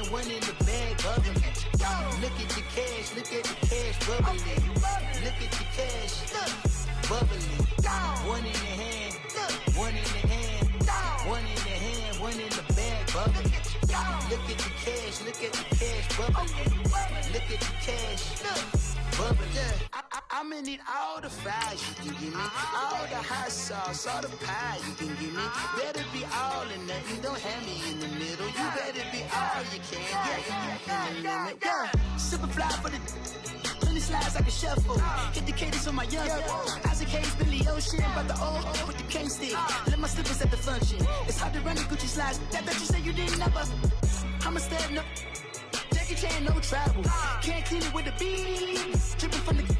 one in the bag, bubbling. Look at the cash, bubbling. Look at the cash, bubbling. One in the hand, one in the hand, one in the hand, one in the bag, bubbling. Look at the cash, bubbling. Look at the cash, bubbling. I'ma need all the fries you can give me, all the hot sauce, all the pie you can give me. Better be all or nothing, don't have me in the middle. You better be all you can, yeah. Super fly for the 20 slides like a shuffle. Hit the cadence on my young Isaac Hayes, Billy Ocean, but the old with the cane stick. Let my slippers at the function. It's hard to run the Gucci slides. That bet you say you didn't never. I'ma stand up. Jackie Chan, no travel. Can't clean it with the beat. Dripping from the.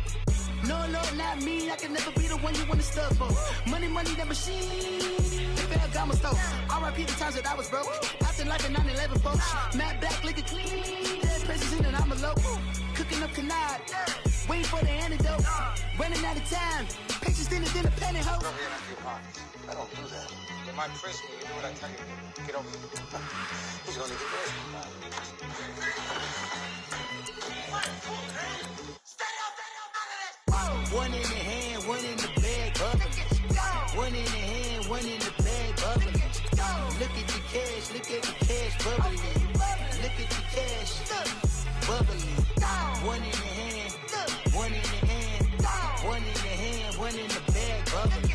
No, not me. I can never be the one you wanna stuff for. Money, that machine. The Ferragamo store. R.I.P. the times that I was broke. After life in 9/11, folks. Matte black, liquor clean. Dead president and I'm a local. Cooking up canard. Waiting for the antidote. Running out of time. Patience thinner than a penny hoe. I don't do that. You might press me. You do what I tell you. Get over here. He's gonna get worse. One in the hand, one in the bag, bubbling. One in the hand, one in the bag, bubbling. Look at the cash, bubbling. Look at the cash, bubbling. One in the hand, one in the hand, one in the hand, one in the bag, bubbling.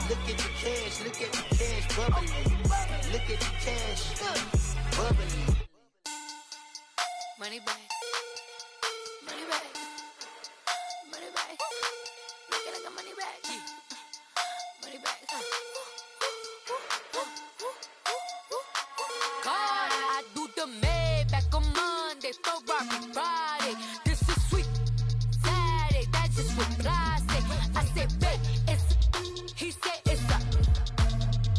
Look at the cash, bubbling. Look at the cash, bubbling. Money bag. Money bag. Money bag. Looking like a money bag. Money bag. God, I do the Maybach on Monday, Ferrari Friday. This is sweet Saturday. That's just what I say. I say, babe, it's. He said it's a.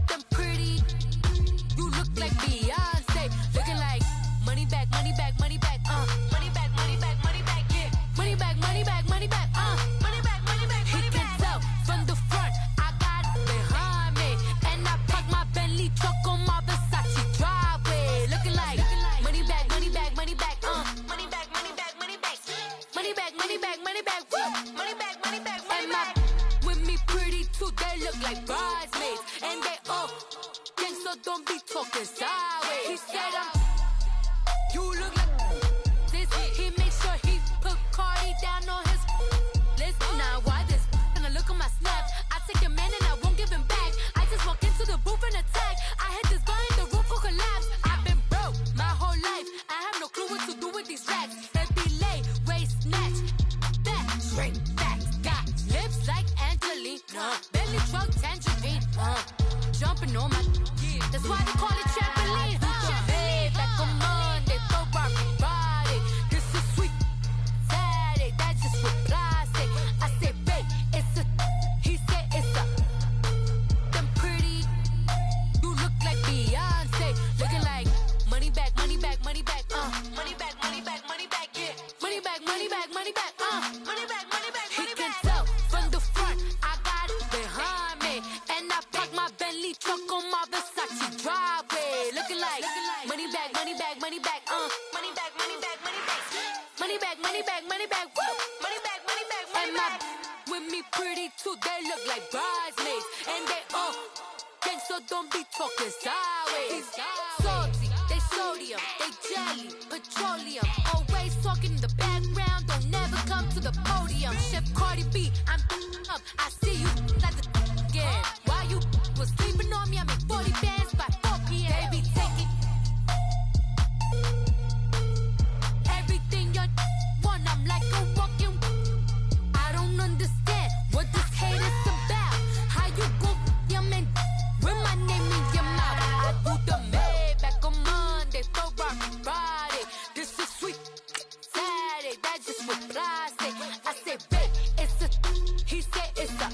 Them pretty. You look like Beyonce. Looking like money bag, money bag, money bag. Money bag, money bag, money bag. Yeah. Money bag, money bag, money bag. Money bag, money bag, money bag. He can tell from the front. I got it behind me, and I park my Bentley truck on my Versace driveway. Looking like money bag, money bag, money bag. Money bag, money bag, money bag. Money bag, money bag, money bag. Money bag, money bag, money bag. With me pretty too, they look like bridesmaids, and they all gang, so don't be talking sideways. He said you look like this. He makes sure he put Cardi down on his list. Now why this? Gonna look at my snap. I take a man and I won't give him back. I just walk into the booth and attack. I hit this guy in the roof will collapse. I've been broke my whole life. I have no clue what to do with these racks. That delay, waist snatch, back, straight back. Got lips like Angelina, belly truck tangerine. Jumping on my, that's why they call it trampoline. Back on Monday, Ferrari Friday. This is sweet Saturday. That's just what I say. I say, babe, it's a. He said it's a. Them pretty. You look like Beyonce. Looking like money bag, money bag, money bag. Money bag, money bag, money bag. Yeah. Money bag, money bag, money bag. Money bag, money bag, money bag. He can tell from the front. I got it behind me, and I park my Bentley truck on my Versace driveway. Looking like money bag, money bag, money bag. Money bag, money bag, money bag. Money bag, money bag, money bag. Woo. Money bag, money bag, money bag. With me pretty too, they look like bridesmaids, and they all gang, so don't be talking sideways. Salty, they sodium, they jelly, petroleum. Always talking in the background, don't never come to the podium. Chef Cardi B, I'm up. I see you like the again. Why you was sleeping on me? I make 40 bands by 4 p.m. They be taking everything you want. I'm like a walking. I don't understand what this hate is about. How you go your man with my name in your mouth? I do the Maybach on Monday, Ferrari Friday. This is sweet Saturday. That's just what I say. I say, babe, it's a. He said it's a.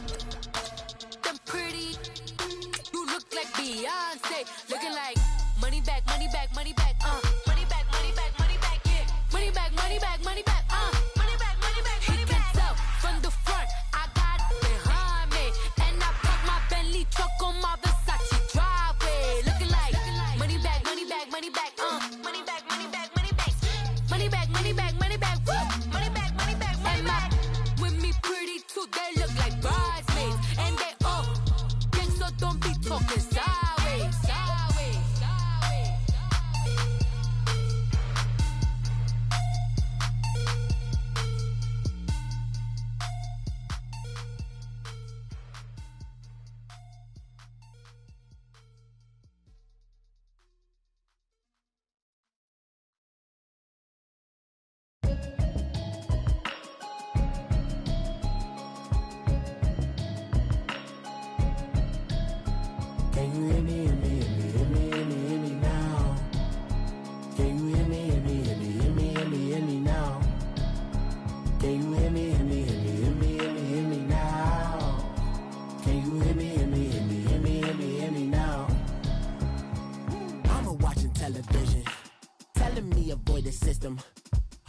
money back, money back, woo. Money back, money back, money back. With me pretty too, they look like bridesmaids. And they all gang, so don't be talking sideways. Can you hear me, hear me, hear me, hear me, hear me, hear me now? Can you hear me, hear me, hear me, hear me, hear me, hear me now? Can you hear me, hear me, hear me, hear me, hear me, hear me now? Can you hear me, hear me, hear me, hear me, hear me, hear me now? Mama watching television, telling me avoid the system.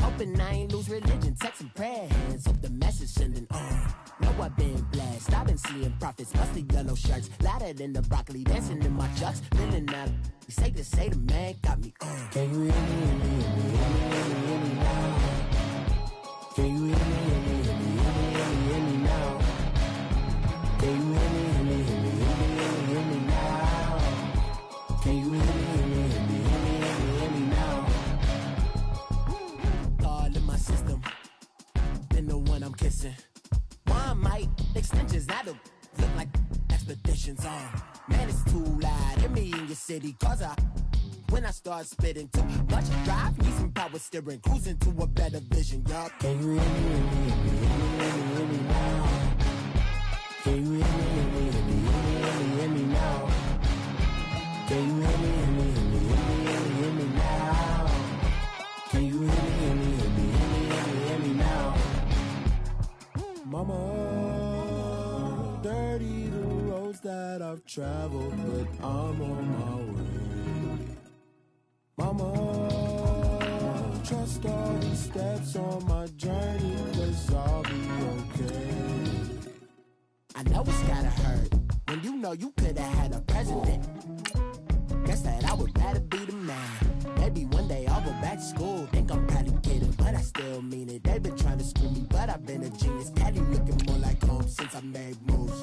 Hoping I ain't lose religion, texting prayer hands, hope the message sending on. Know I've been blessed, I've been seeing prophets, mostly yellow shirts, louder than the broccoli, dancing in my chucks, feeling that. You say to say the man got me on. Can you hear me, hear me, hear me, hear me, hear me, hear me now? Can you hear me, hear me, hear me, hear me, hear me, hear me now? Can you hear me, hear me, hear me, hear me, hear me, hear me now? Can you hear me, hear me, hear me, hear me, hear me, hear me now? All in my system, been the one I'm kissing. One might extensions that'll look like expeditions on. Man, it's too loud. Hear me in your city, cause when I start spitting too much drive, need some power steering, cruising to a better vision, y'all. Can you hear me, hear me, hear me, hear me, hear me now? Can you hear me, hear me, hear me, hear me, hear me, hear me now? Can you hear me, hear me, hear me, hear me, hear me, hear me now? Can you hear me, hear me, hear me, hear me, hear me, hear me now? Mama, dirty the roads that I've traveled, but I'm on my way. Mama, trust all these steps on my journey, cause I'll be okay. I know it's gotta hurt when you know you could've had a president. Guess that I would rather be the man. Maybe one day I'll go back to school. Think I'm probably kidding, but I still mean it. They've been trying to screw me, but I've been a genius. Caddy looking more like home since I made moves.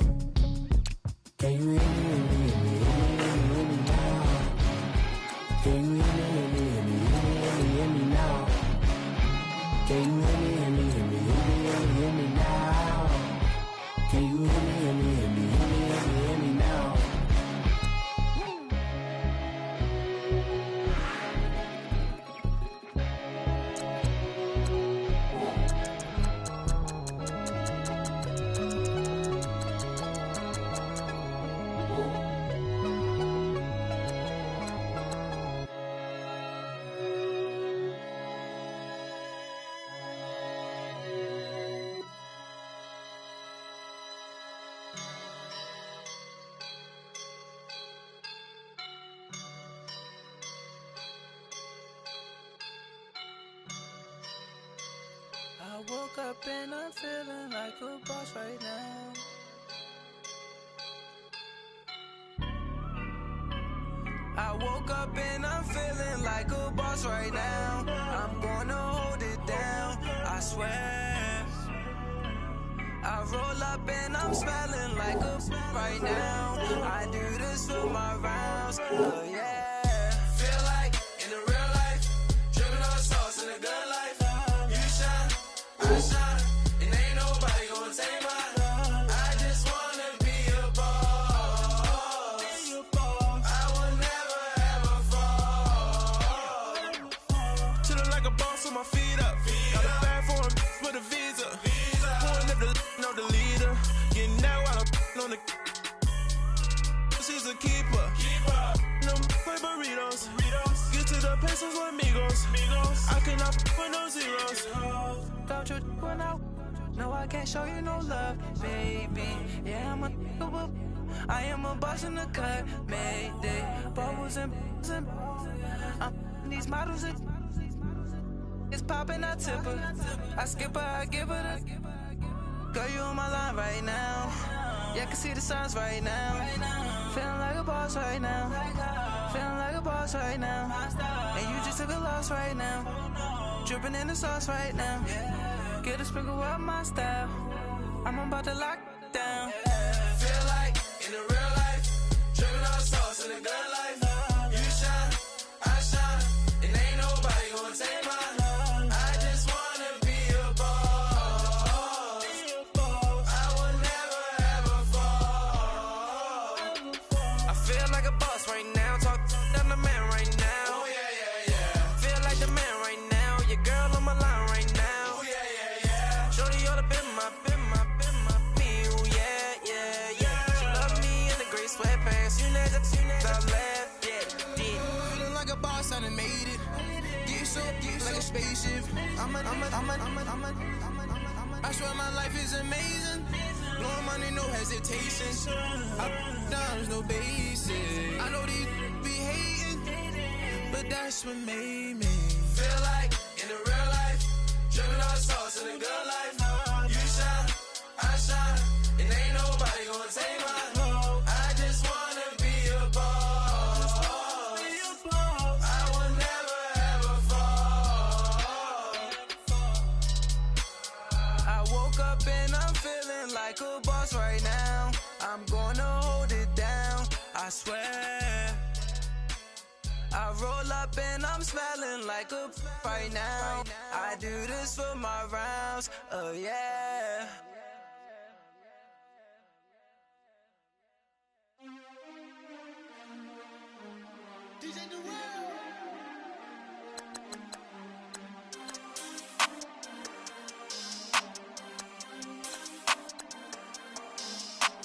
Can you hear me, hear me, hear me, hear me, hear me now? Can you hear me, hear me, hear me, hear me, hear me, hear me now? Can you hear me, hear me, hear me, hear me, hear me, hear me now? Can you hear me, hear me, hear me, hear me, hear me, hear me now? I woke up and I'm feeling like a boss right now. I woke up and I'm feeling like a boss right now. I'm gonna hold it down, I swear. I roll up and I'm smelling like a right now. I do this for my rounds, oh yeah. Feel like in the real life, dripping on sauce in the good life. You shine, I shine, and ain't nobody gonna take mine. I just wanna be a boss. I will never ever fall. Chillin' like a boss with my feet up. Got a bag for him with a visa. Pulling up the know the leader. Getting that while I'm on the. She's a keeper. No play burritos. Get to the pesos with amigos. I cannot with no zeros. Don't you run out? No, I can't show you no love, baby. Yeah, I am a boss in the cut, Mayday. Bubbles and I'm these models. It's popping, I tip her. I skip her, I give her the. Girl, you on my line right now. Yeah, I can see the signs right now. Feeling like a boss right now. Feeling like a boss right now. And you just took a loss right now. Dripping in the sauce right now. Get a sprinkle up my style. I'm about to lock down. Feel like in the real life, dripping on sauce in the good life. You shine, I shine, and ain't nobody gonna take mine. I just wanna be a boss. I will never ever fall. I feel like a boss right now. Talk to the man right now. Oh yeah, yeah, yeah. Feel like the man right now. Your girl on my line right now. Oh yeah, yeah, yeah. Shorty oughta been my me. Ooh, yeah, yeah, yeah. She love me in the gray sweatpants. You never left, yeah. Feeling like a boss, I done made it. Get so like a spaceship. I swear my life is amazing. Blowing money, no hesitation. Up, downs, no basic. I know these be hating, but that's what made me feel like in the real life, dripping on sauce in the good life. You shine, I shine, and ain't nobody gonna take mine. I just wanna be a boss. I will never ever fall. I woke up and I'm feeling like a boss right now. I'm gonna hold it down, I swear. I roll up and I'm smelling like a right now. I do this for my rounds, oh yeah.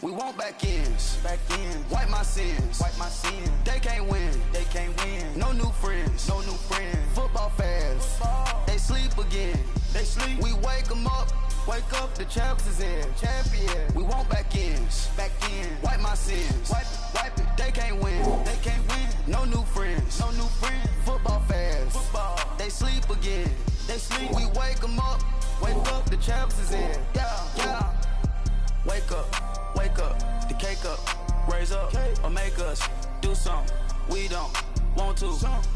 We want back ends, wipe my sins, They can't win, no new friends, Football fans, they sleep again, We wake them up, the champs is in, champion. We want back ends, wipe my sins, wipe it. They can't win, no new friends, Football fans, they sleep again, We wake them up, the champs is in, yeah. Wake up, the cake up, raise up, or make us do something we don't want to.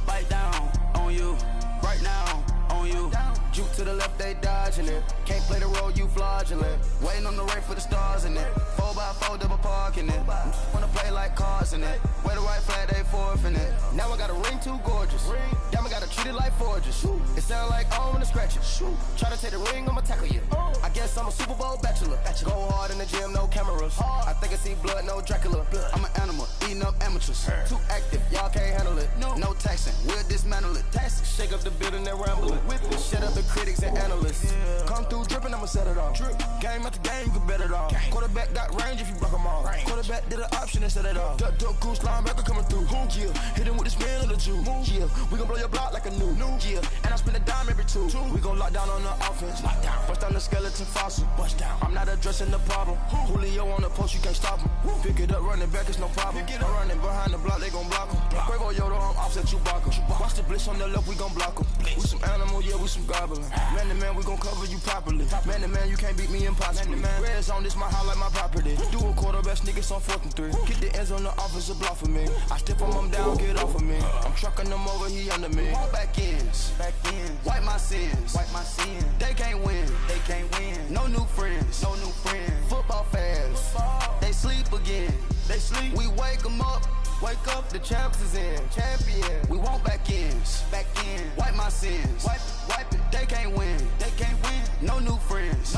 Bite down on you, right now on you. Juke to the left, they dodging it. Can't play the role, you fraudulent. Waiting on the right for the stars in it. 4x4 double parking it. Wanna play like cars in it. Wear the right flag, they forfeiting it. Now I got a ring too gorgeous. Damn, I gotta treat it like forges. It sound like I wanna scratch it. Try to take the ring, I'ma tackle you. I guess I'm a Super Bowl bachelor. Go hard in the gym, no cameras. I think I see blood, no Dracula. I'm an animal, eating up amateurs. Too active, y'all can't handle it. No taxing, we'll dismantle it. Shake up the building and ramble it. Shut up the critics and analysts. Come through dripping, I'ma set it off. Game after game, you can bet it off. Quarterback got range if you block them all. Quarterback did an option and set it off. Duck, goose, linebacker coming through. Yeah, hit him with the spin of the Jew. Yeah, we gon' blow your block like a new. Yeah, and I spend a dime every two. We gon' lock down on the offense. Bust down the skeleton fossil. I'm not addressing the problem. Julio on the post, you can't stop him. Pick it up, running back, it's no problem. I'm running behind the block, they gon' block him. Quavo Yoda, I'm offset Chewbacca. Watch the blitz on the left, we gon' block him. We some animal, yeah, we some goblin. Man to man, we gon' cover you properly. Man to man, you can't beat me impossibly. Red zone, this my highlight, my property. Do a quarterback, niggas on 4th and 3. Get the ends on the offensive block for me. I step on him down, get off of me. I'm trucking them over, he under me. Back ends, wipe my sins, They can't win, no new friends, Football fans, they sleep again, We wake them up, the champs is in, champion. We want back ends, wipe my sins, wipe it. They can't win, no new friends,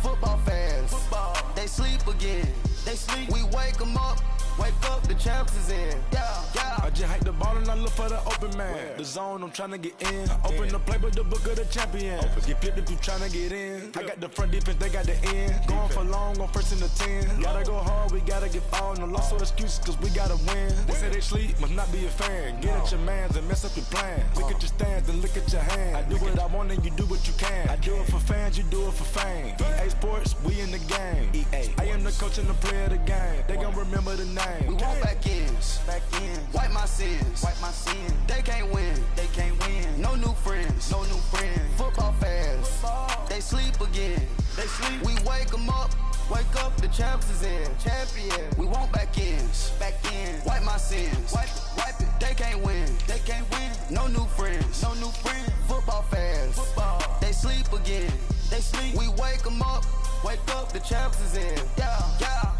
Football fans, they sleep again, We wake them up, the champs is in, yeah. I just hike the ball and I look for the open man. The zone, I'm tryna get in. Open the play, but the book of the champion. Get flipped if you tryna get in. I got the front defense, they got the end. Going for long, on 1st and the 10. Gotta go hard, we gotta get all. No loss or excuses, cause we gotta win. They say they sleep, must not be a fan. Get at your mans and mess up your plans. Look at your stands and look at your hands. I do what I want and you do what you can. I do it for fans, you do it for fame. EA Sports, we in the game. I am the coach and the player of the game. They gon' remember the name. We want back ends, wipe my sins, They can't win, no new friends, Football fans, they sleep again, We wake them up, the champs is in, champion. We want back ends, wipe my sins, wipe it. They can't win, no new friends, Football fans, sleep again. They sleep. We wake them up. Wake up, the champs is in. Yeah, yeah.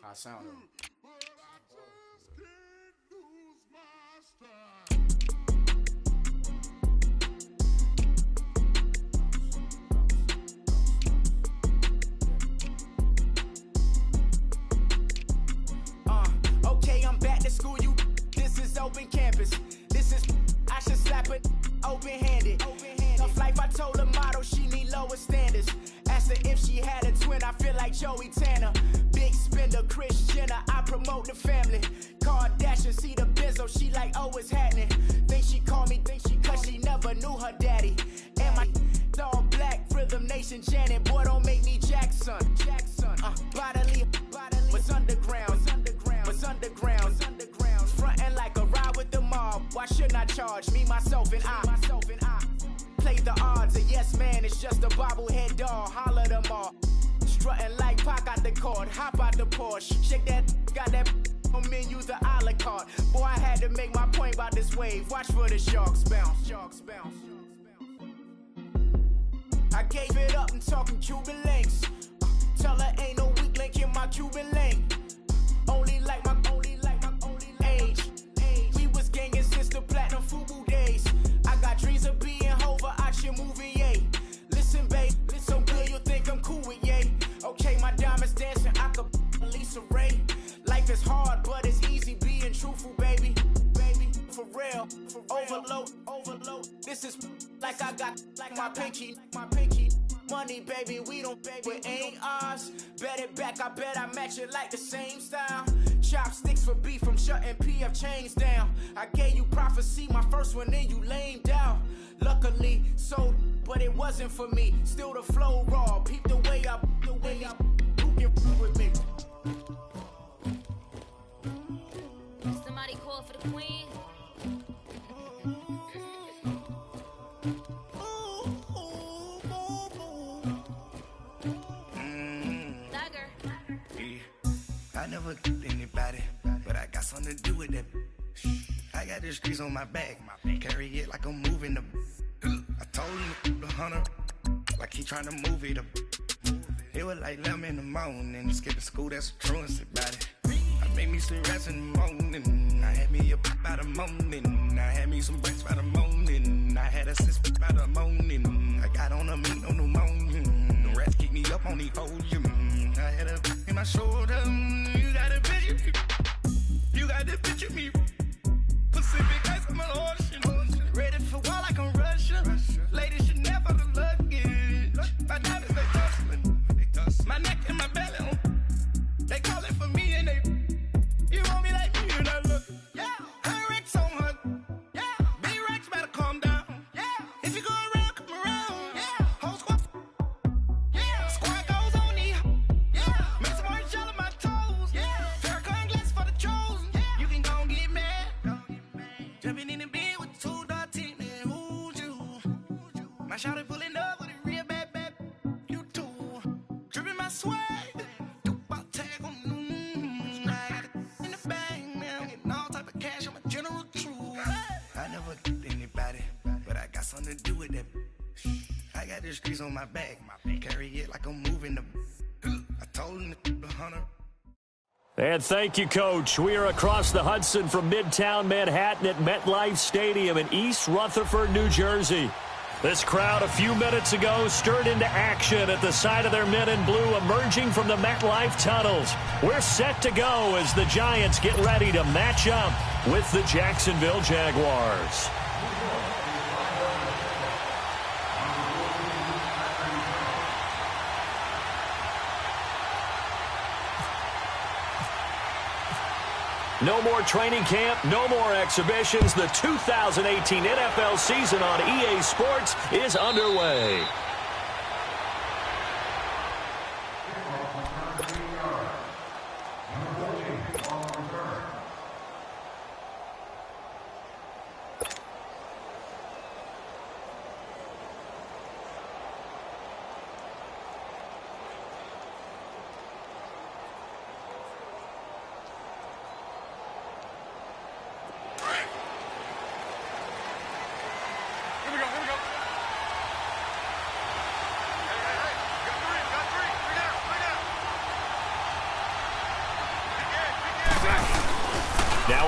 I sound it. Okay, I'm back to school, you. This is open campus. This is, I should slap it open-handed. Tough life, I told her motto, she need lower standards. Asked her if she had a twin, I feel like Joey Tanner. Big spender, Kris Jenner, I promote the family. Kardashian, see the Benzo, she like, oh, it's happening. Think she called me, cause she never knew her daddy. And my all black, Rhythm Nation, Janet, boy, don't make me Jackson. Bodily, was underground. Frontin' like a ride with the mob. Why shouldn't I charge me, myself, and I? Play the odds, a yes man, it's just a bobblehead doll. Holler them all. Strutting like Pac out the court, hop out the Porsche. Shake that, got that on menu, the a la carte. Boy, I had to make my point about this wave. Watch for the sharks bounce. I gave it up and talking Cuban links. Tell her ain't no weak link in my Cuban link. Only like my age. We was gangin' since the platinum FUBU days. I got dreams of being Hova out your movie, yay. Listen, babe, so good you'll think I'm cool with yay. Okay, my diamonds dancing, I could Lisa Ray. Life is hard, but it's easy being truthful, baby. For real, overload. This is like I got like my pinky. Money, baby, we don't baby, it ain't ours. Bet it back, I bet I match it like the same style. Chopsticks for beef from shutting PF chains down. I gave you prophecy, my first one, then you lamed out. Luckily, so, but it wasn't for me. Still the flow raw, peep the way up, who can f with me? Somebody call for the queen. I never killed anybody, but I got something to do with that. I got the streets on my back, carry it like I'm moving the. I told him the hunter, like he trying to move it up. It was like 11 in the morning, skipping school, that's a truancy about it. I made me some rest in the morning, I had me up by the morning, I had me some breaks by the morning, I had a sis by the morning, I got on a meat on the morning, the rats keep me up on the ocean, I had a in my shoulder, you got a picture me, Pacific ice on my ocean, ready for war like I'm Russia, ladies should never the luggage, my diamonds they tussling, my neck and my belly, they calling for me and they, you want me like me and I look, yeah, her Rex on her, yeah, big Rex better calm down, yeah, if you go around, come around, yeah, whole squad, yeah, squad goes on me, yeah, make some orange gel on my toes, yeah, Farrakhan glass for the chosen, yeah, you can go and get mad, jumping in the bed with 2 dark teeth, man, who's you, my shawty pulling up with a real bad, you too, dripping my swag, something to do with that. I got the streets on my back, carry it like I'm moving the. I told him the hunter. And thank you, Coach. We are across the Hudson from Midtown Manhattan at MetLife Stadium in East Rutherford, New Jersey. This crowd a few minutes ago stirred into action at the side of their men in blue emerging from the MetLife tunnels. We're set to go as the Giants get ready to match up with the Jacksonville Jaguars. No more training camp, no more exhibitions. The 2018 NFL season on EA Sports is underway.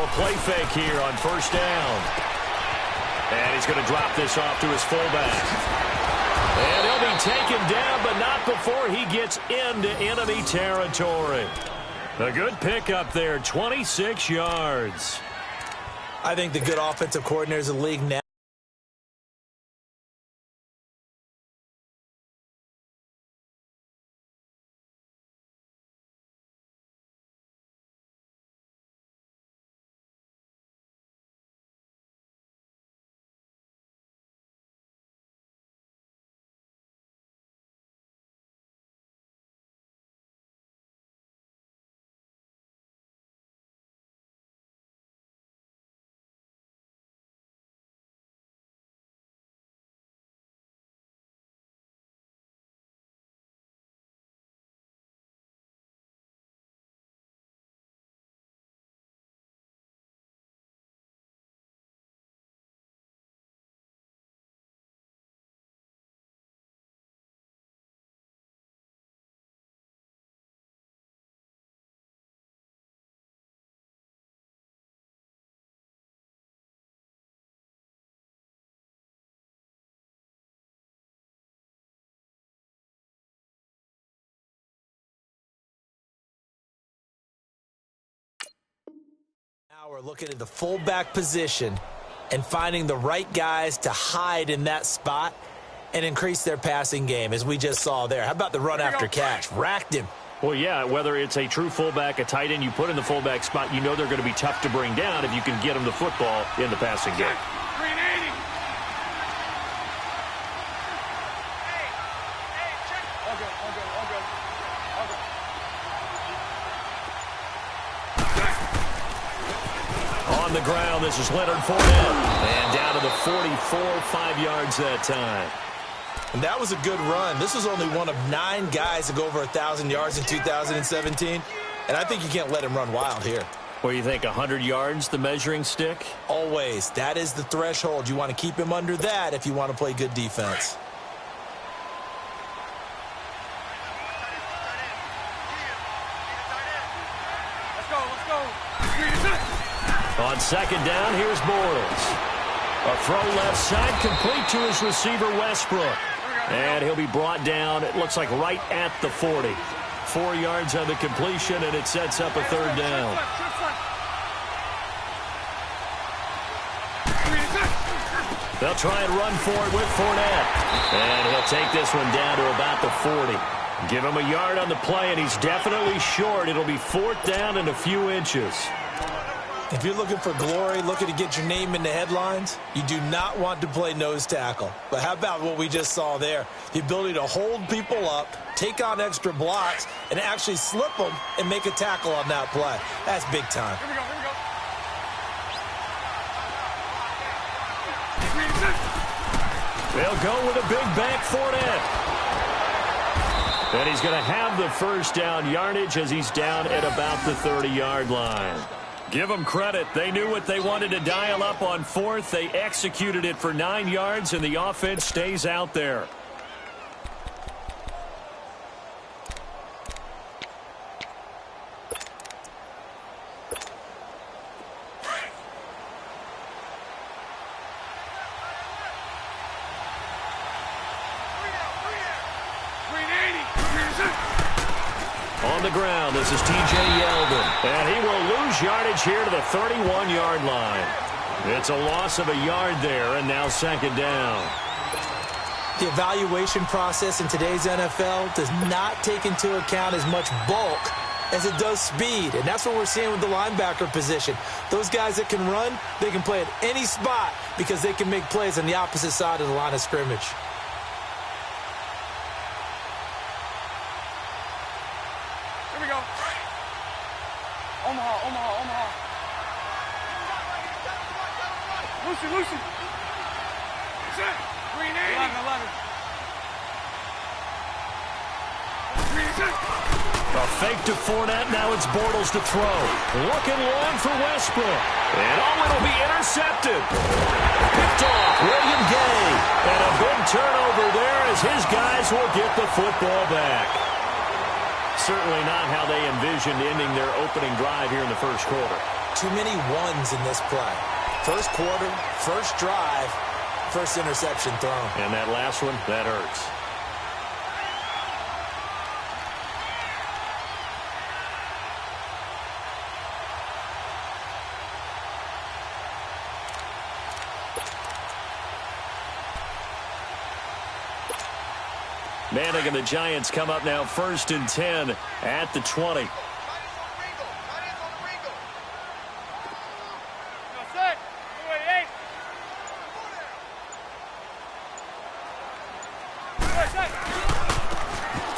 a play fake here on first down. And he's going to drop this off to his fullback. And he'll be taken down, but not before he gets into enemy territory. A good pickup there, 26 yards. I think the good offensive coordinators of the league now. Now we're looking at the fullback position and finding the right guys to hide in that spot and increase their passing game, as we just saw there. How about the run after catch? Racked him. Well, yeah, whether it's a true fullback, a tight end you put in the fullback spot, you know they're going to be tough to bring down if you can get them the football in the passing game. On the ground, this is Leonard Fournette. And down to the 44, 5 yards that time. And that was a good run. This was only one of 9 guys to go over 1,000 yards in 2017. And I think you can't let him run wild here. What do you think, 100 yards, the measuring stick? Always. That is the threshold. You want to keep him under that if you want to play good defense. On second down, here's Bortles. A throw left side, complete to his receiver, Westbrook. And he'll be brought down, it looks like right at the 40. 4 yards on the completion, and it sets up a third down. They'll try and run for it with Fournette. And he'll take this one down to about the 40. Give him a yard on the play, and he's definitely short. It'll be 4th down and a few inches. If you're looking for glory, looking to get your name in the headlines, you do not want to play nose tackle. But how about what we just saw there? The ability to hold people up, take on extra blocks, and actually slip them and make a tackle on that play. That's big time. Here we go. They'll go with a big bank Fournette. And he's going to have the first down yardage as he's down at about the 30-yard line. Give them credit. They knew what they wanted to dial up on 4th. They executed it for 9 yards, and the offense stays out there. On the ground, this is T.J. Yeldon. And he will lose yardage here to the 31-yard line. It's a loss of a yard there, and now second down. The evaluation process in today's NFL does not take into account as much bulk as it does speed. And that's what we're seeing with the linebacker position. Those guys that can run, they can play at any spot because they can make plays on the opposite side of the line of scrimmage. Omaha. Lucy. Green 80. 11. A fake to Fournette. Now it's Bortles to throw. Looking long for Westbrook. And it'll be intercepted. Picked off William Gay. And a big turnover there as his guys will get the football back. Certainly not how they envisioned ending their opening drive here in the first quarter. too many ones in this play. First quarter, first drive, first interception thrown. And that last one, that hurts. Manning and the Giants come up now 1st and 10 at the 20.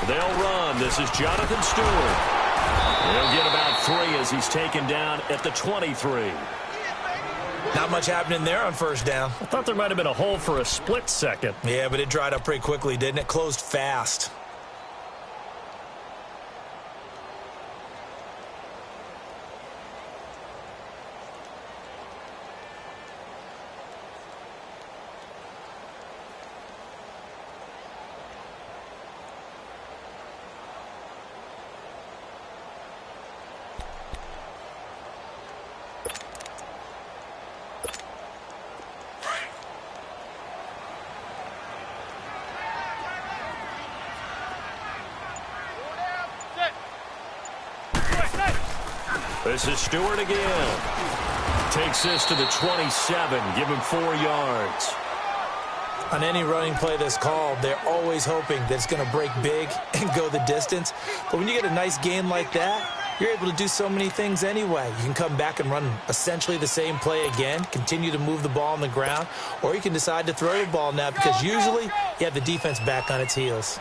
They'll run. This is Jonathan Stewart. He'll get about 3 as he's taken down at the 23. Not much happening there on first down. I thought there might have been a hole for a split second. Yeah, but it dried up pretty quickly, didn't it? Closed fast. This is Stewart again. Takes this to the 27. Give him 4 yards. On any running play that's called, they're always hoping that it's going to break big and go the distance. But when you get a nice gain like that, you're able to do so many things anyway. You can come back and run essentially the same play again, continue to move the ball on the ground, or you can decide to throw the ball now because usually you have the defense back on its heels.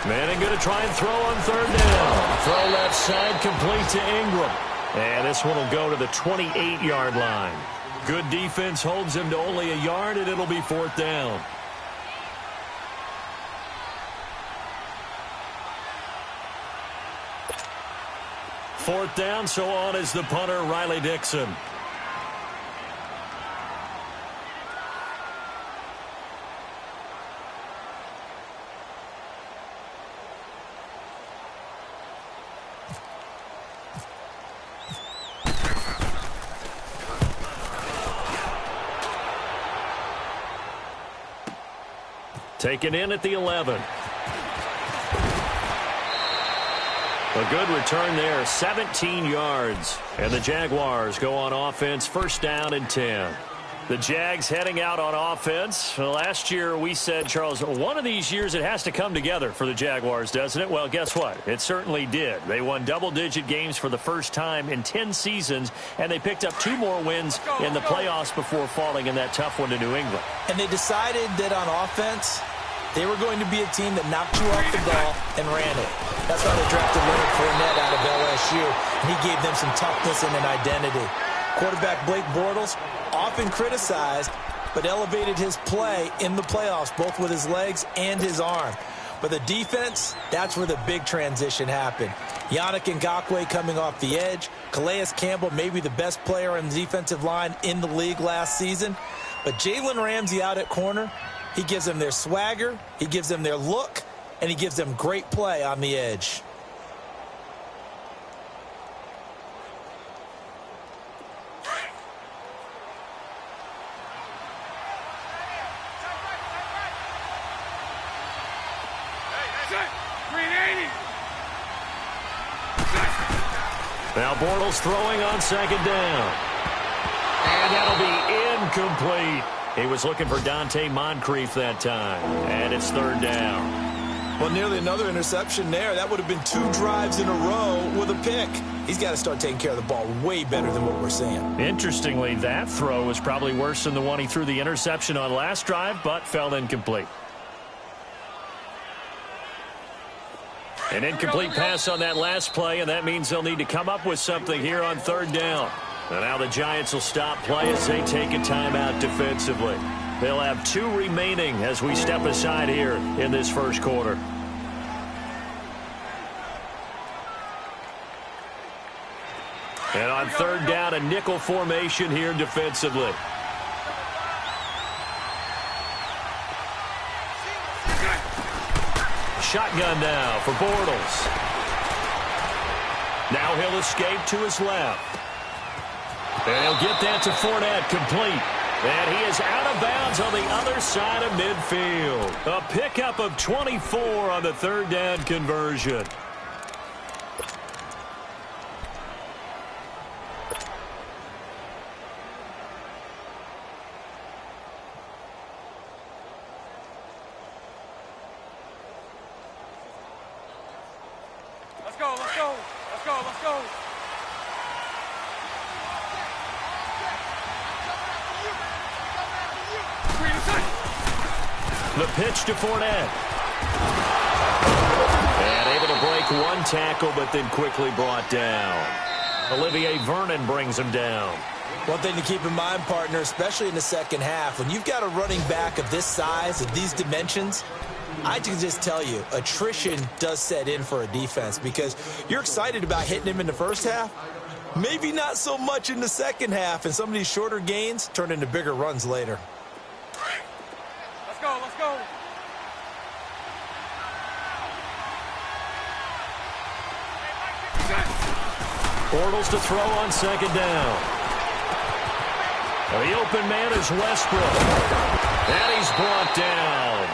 Manning going to try and throw on 3rd down. Throw left side, complete to Ingram. And this one will go to the 28-yard line. Good defense holds him to only a yard, and it'll be 4th down. Fourth down, so on is the punter, Riley Dixon. Taken in at the 11. A good return there, 17 yards. And the Jaguars go on offense, 1st down and 10. The Jags heading out on offense. Last year we said, Charles, one of these years it has to come together for the Jaguars, doesn't it? Well, guess what? It certainly did. They won double-digit games for the first time in 10 seasons, and they picked up 2 more wins in the playoffs before falling in that tough one to New England. And they decided that on offense, they were going to be a team that knocked you off the ball and ran it. That's why they drafted Leonard Fournette out of LSU, and he gave them some toughness and an identity. Quarterback Blake Bortles, often criticized, but elevated his play in the playoffs, both with his legs and his arm. But the defense, that's where the big transition happened. Yannick Ngakoue coming off the edge. Calais Campbell, maybe the best player on the defensive line in the league last season. But Jalen Ramsey out at corner, he gives them their swagger, he gives them their look, and he gives them great play on the edge. Now Bortles throwing on 2nd down. And that'll be incomplete. He was looking for Dante Moncrief that time. And it's 3rd down. Well, nearly another interception there. That would have been 2 drives in a row with a pick. He's got to start taking care of the ball way better than what we're seeing. Interestingly, that throw was probably worse than the one he threw the interception on last drive, but fell incomplete. An incomplete pass on that last play, and that means they'll need to come up with something here on 3rd down. And now the Giants will stop play as they take a timeout defensively. They'll have 2 remaining as we step aside here in this first quarter. And on 3rd down, a nickel formation here defensively. Shotgun now for Bortles. Now he'll escape to his left. And he'll get that to Fournette, complete. And he is out of bounds on the other side of midfield. A pickup of 24 on the third down conversion. Let's go, let's go, let's go, let's go. The pitch to Fournette. And able to break one tackle, but then quickly brought down. Olivier Vernon brings him down. One thing to keep in mind, partner, especially in the second half, when you've got a running back of this size, of these dimensions, I can just tell you, attrition does set in for a defense because you're excited about hitting him in the first half. Maybe not so much in the second half, and some of these shorter gains turn into bigger runs later. Let's go, let's go. Bortles to throw on second down. The open man is Westbrook. And he's brought down.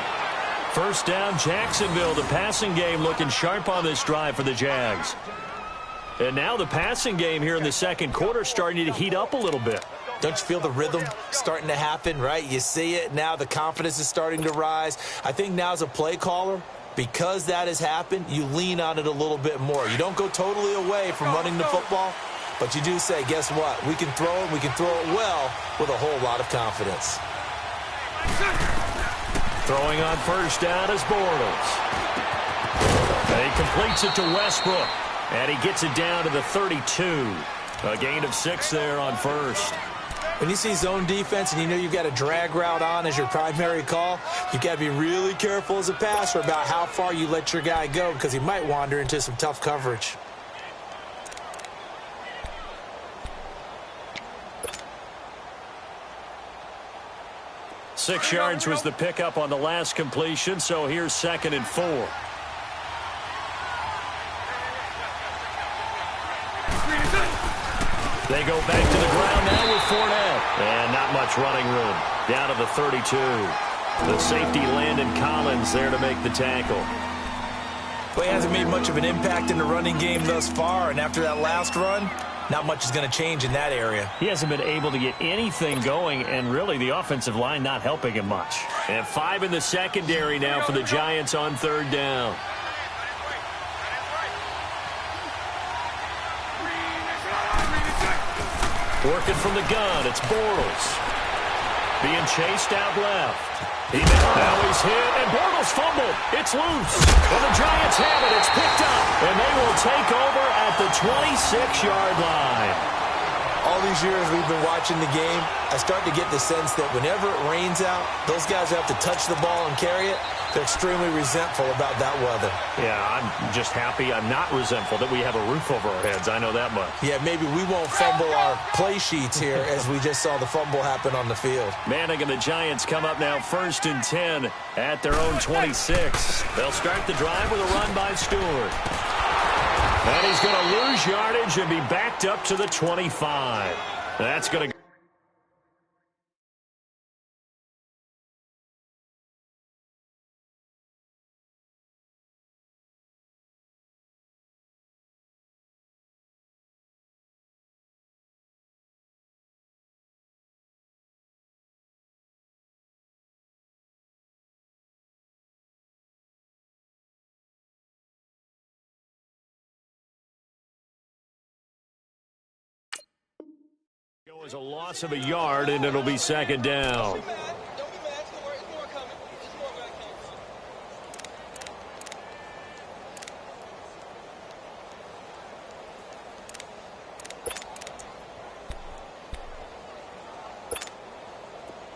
First down, Jacksonville. The passing game looking sharp on this drive for the Jags. And now the passing game here in the second quarter starting to heat up a little bit. Don't you feel the rhythm starting to happen, right? You see it. Now the confidence is starting to rise. I think now as a play caller, because that has happened, you lean on it a little bit more. You don't go totally away from running the football, but you do say, guess what? We can throw it. We can throw it well with a whole lot of confidence. Throwing on first down is Bortles. And he completes it to Westbrook. And he gets it down to the 32. A gain of 6 there on first. When you see zone defense and you know you've got a drag route on as your primary call, you've got to be really careful as a passer about how far you let your guy go because he might wander into some tough coverage. Six yards was the pickup on the last completion, so here's 2nd and 4. They go back to the ground now with Fournette. And not much running room. Down to the 32. The safety, Landon Collins, there to make the tackle. Well, he hasn't made much of an impact in the running game thus far, and after that last run, not much is going to change in that area. He hasn't been able to get anything going, and really the offensive line not helping him much. And 5 in the secondary now for the Giants on third down. Working from the gun, it's Bortles. Being chased out left. Now he's hit, and Bortles fumbled. It's loose. And the Giants have it. It's picked up, and they will take over at the 26-yard line. All these years we've been watching the game, I start to get the sense that whenever it rains out, those guys who have to touch the ball and carry it, they're extremely resentful about that weather. Yeah, I'm just happy I'm not resentful that we have a roof over our heads. I know that much. Yeah, maybe we won't fumble our play sheets here as we just saw the fumble happen on the field. Manning and the Giants come up now 1st and 10 at their own 26. They'll start the drive with a run by Stewart. And he's going to lose yardage and be backed up to the 25. That's going to... It was a loss of a yard, and it'll be 2nd down.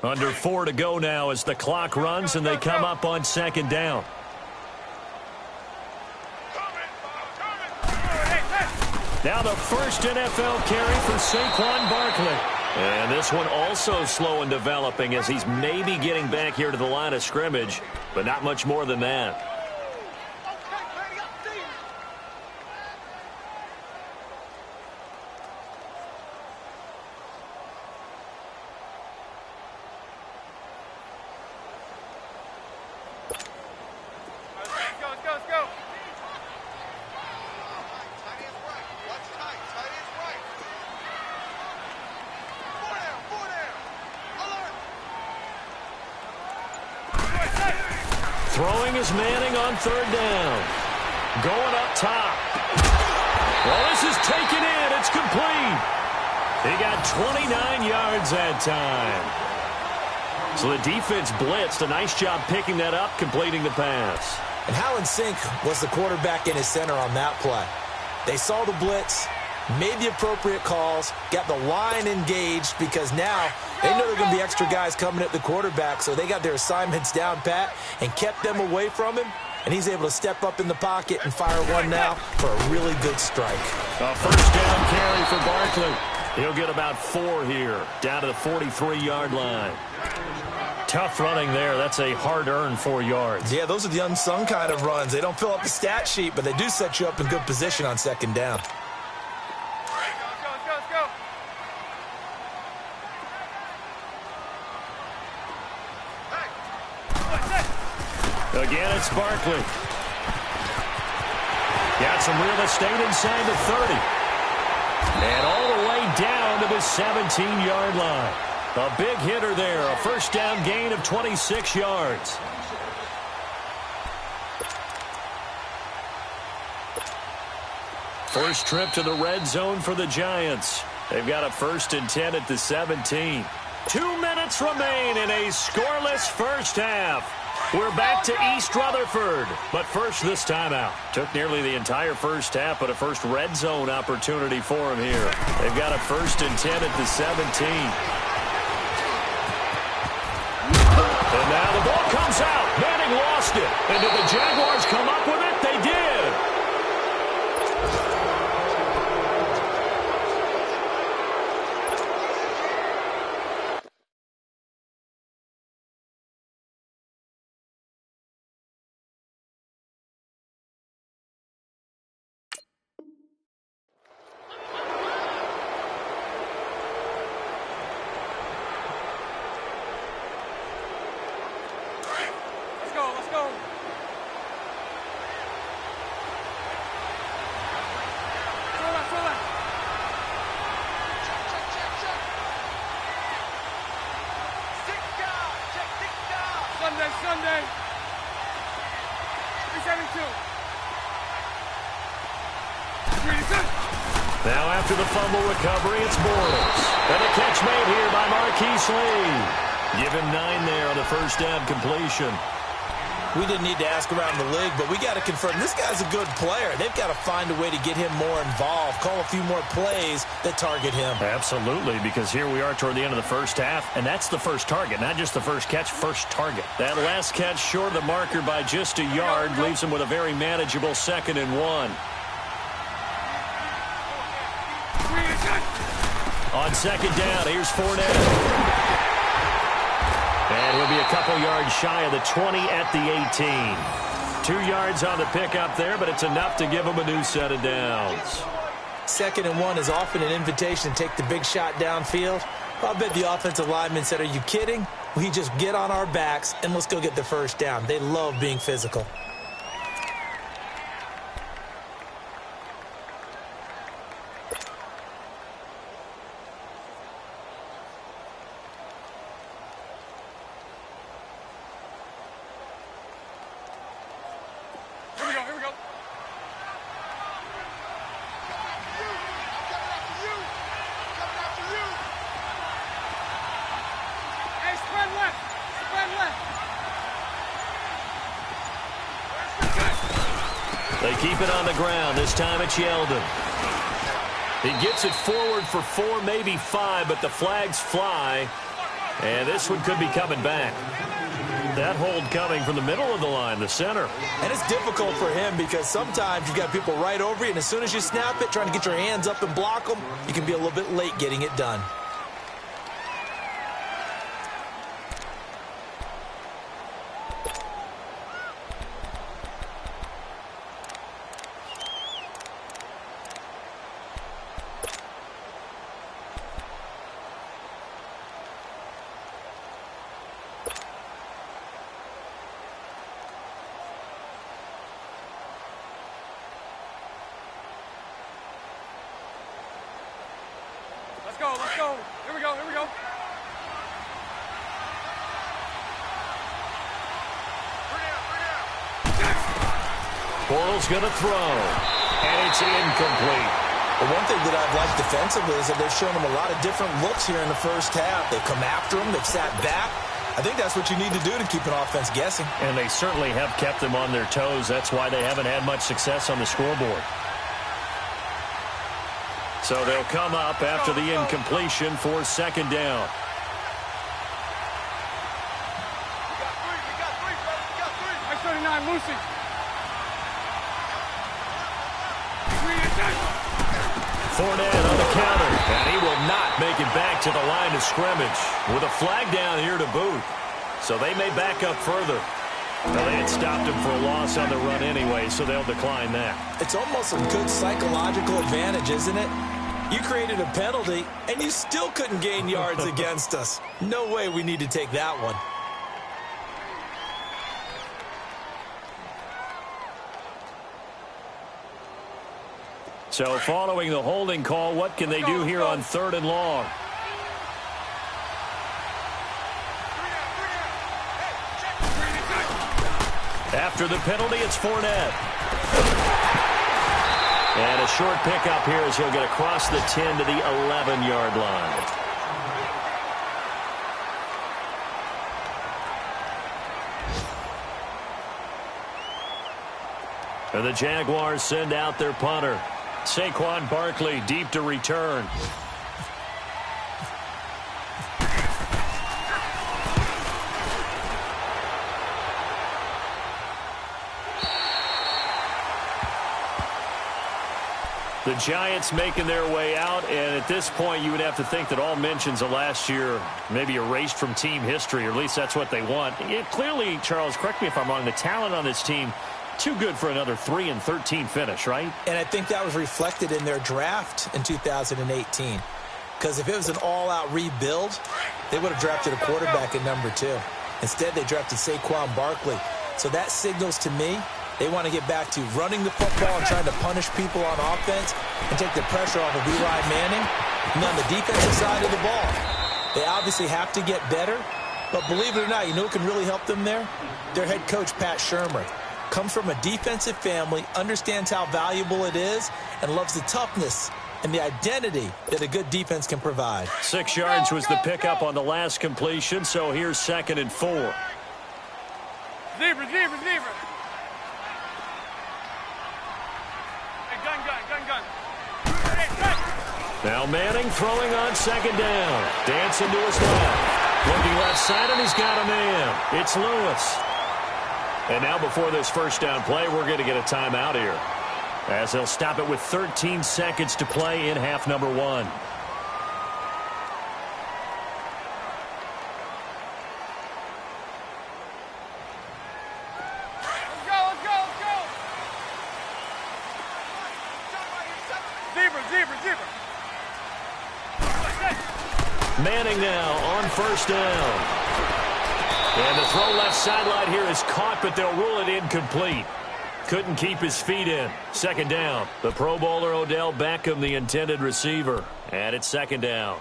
Under 4 to go now as the clock runs, and they come up on 2nd down. Now the first NFL carry for Saquon Barkley. And this one also slow in developing as he's maybe getting back here to the line of scrimmage, but not much more than that. Throwing is Manning on third down. Going up top. Well, this is taken in. It's complete. He got 29 yards that time. So the defense blitzed. A nice job picking that up, completing the pass. And how in sync was the quarterback and his center on that play? They saw the blitz, made the appropriate calls, got the line engaged because now they know there are going to be extra guys coming at the quarterback, so they got their assignments down pat and kept them away from him, and he's able to step up in the pocket and fire one now for a really good strike. A first down carry for Barkley. He'll get about 4 here, down to the 43-yard line. Tough running there. That's a hard-earned 4 yards. Yeah, those are the unsung kind of runs. They don't fill up the stat sheet, but they do set you up in good position on second down. Again, it's Barkley. Got some real estate inside the 30. And all the way down to the 17-yard line. A big hitter there. A first down gain of 26 yards. First trip to the red zone for the Giants. They've got a 1st and 10 at the 17. 2 minutes remain in a scoreless first half. We're back to East Rutherford, but first this timeout. Took nearly the entire first half, but a first red zone opportunity for him here. They've got a 1st and 10 at the 17. And now the ball comes out. Manning lost it. And did the Jaguars come up with it? They did. Sunday. 372. Now after the fumble recovery, it's Bortles. And a catch made here by Marquise Lee. Give him 9 there on the first down completion. We didn't need to ask around the league, but we got to confirm this guy's a good player. They've got to find a way to get him more involved, call a few more plays that target him. Absolutely, because here we are toward the end of the first half, and that's the first target, not just the first catch, first target. That last catch short of the marker by just a yard leaves him with a very manageable 2nd and 1. On second down, here's Fournette. And he'll be a couple yards shy of the 20 at the 18. 2 yards on the pickup there, but it's enough to give him a new set of downs. 2nd and 1 is often an invitation to take the big shot downfield. I bet the offensive lineman said, are you kidding? We just get on our backs and let's go get the first down. They love being physical. They keep it on the ground. This time it's Yeldon. He gets it forward for 4, maybe 5, but the flags fly. And this one could be coming back. That hold coming from the middle of the line, the center. And it's difficult for him because sometimes you've got people right over you, and as soon as you snap it, trying to get your hands up and block them, you can be a little bit late getting it done. Let's go. Here we go. Bring it out. Bortles going to throw, and it's incomplete. The one thing that I've liked defensively is that they've shown them a lot of different looks here in the first half. They've come after them. They've sat back. I think that's what you need to do to keep an offense guessing. And they certainly have kept them on their toes. That's why they haven't had much success on the scoreboard. So they'll come up after the incompletion for second down. Fournette on the counter, and he will not make it back to the line of scrimmage with a flag down here to boot. So they may back up further. Well, they had stopped him for a loss on the run anyway, so they'll decline that. It's almost a good psychological advantage, isn't it? You created a penalty, and you still couldn't gain yards against us. No way we need to take that one. So following the holding call, what can they do here on 3rd and long? After the penalty, it's Fournette. And a short pickup here as he'll get across the 10 to the 11-yard line. And the Jaguars send out their punter. Saquon Barkley deep to return. The Giants making their way out, and at this point you would have to think that all mentions of last year maybe erased from team history, or at least that's what they want. Clearly, Charles, correct me if I'm wrong, the talent on this team too good for another 3-13 finish, right? And I think that was reflected in their draft in 2018. Because if it was an all-out rebuild, they would have drafted a quarterback at number 2. Instead, they drafted Saquon Barkley. So that signals to me they want to get back to running the football and trying to punish people on offense and take the pressure off of Eli Manning. And on the defensive side of the ball, they obviously have to get better. But believe it or not, you know who can really help them there? Their head coach, Pat Shurmur. Comes from a defensive family, understands how valuable it is, and loves the toughness and the identity that a good defense can provide. 6 yards was the pickup on the last completion, so here's 2nd and 4. Zebra. Hey, gun. Now Manning throwing on 2nd down. Dancing to his left. Looking left side, and he's got a man. It's Lewis. And now before this first down play, we're going to get a timeout here, as they'll stop it with 13 seconds to play in half number 1. Let's go. Zebra. Manning now on 1st down. And the throw left sideline here is caught, but they'll rule it incomplete. Couldn't keep his feet in. 2nd down. The Pro Bowler Odell Beckham, the intended receiver. And it's 2nd down.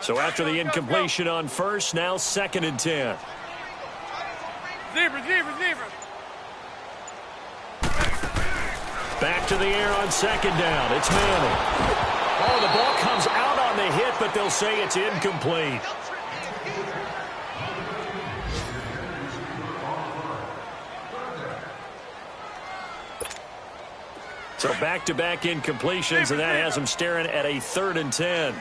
So after the incompletion on 1st, now 2nd and 10. Zebra. Back to the air on 2nd down. It's Manning. Oh, the ball comes out on the hit, but they'll say it's incomplete. So back-to-back incompletions, and that has them staring at a 3rd and 10.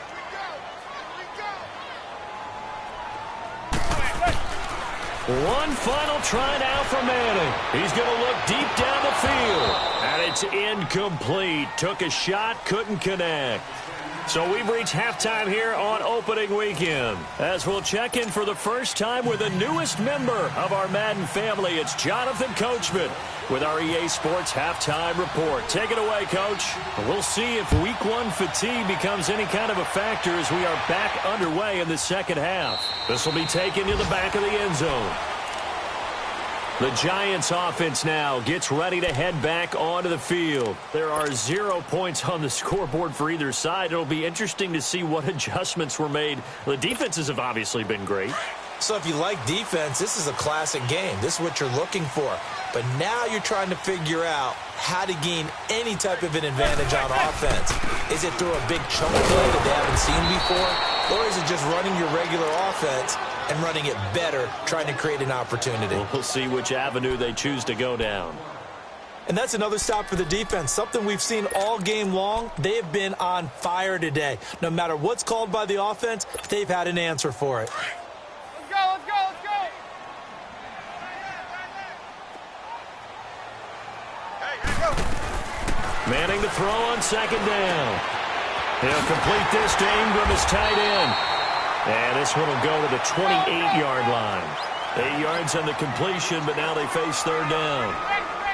One final try now for Manning. He's going to look deep down the field. And it's incomplete. Took a shot, couldn't connect. So we've reached halftime here on opening weekend, as we'll check in for the first time with the newest member of our Madden family. It's Jonathan Coachman with our EA Sports Halftime Report. Take it away, Coach. We'll see if Week 1 fatigue becomes any kind of a factor as we are back underway in the second half. This will be taken to the back of the end zone. The Giants offense now gets ready to head back onto the field. There are 0 points on the scoreboard for either side. It'll be interesting to see what adjustments were made. The defenses have obviously been great. So if you like defense, this is a classic game. This is what you're looking for. But now you're trying to figure out how to gain any type of an advantage on offense. Is it through a big chunk play that they haven't seen before? Or is it just running your regular offense and running it better, trying to create an opportunity? We'll see which avenue they choose to go down. And that's another stop for the defense, something we've seen all game long. They have been on fire today. No matter what's called by the offense, they've had an answer for it. Let's go. Manning to throw on second down. He'll complete this to Ingram as tight end. And this one will go to the 28-yard line. 8 yards on the completion, but now they face third down.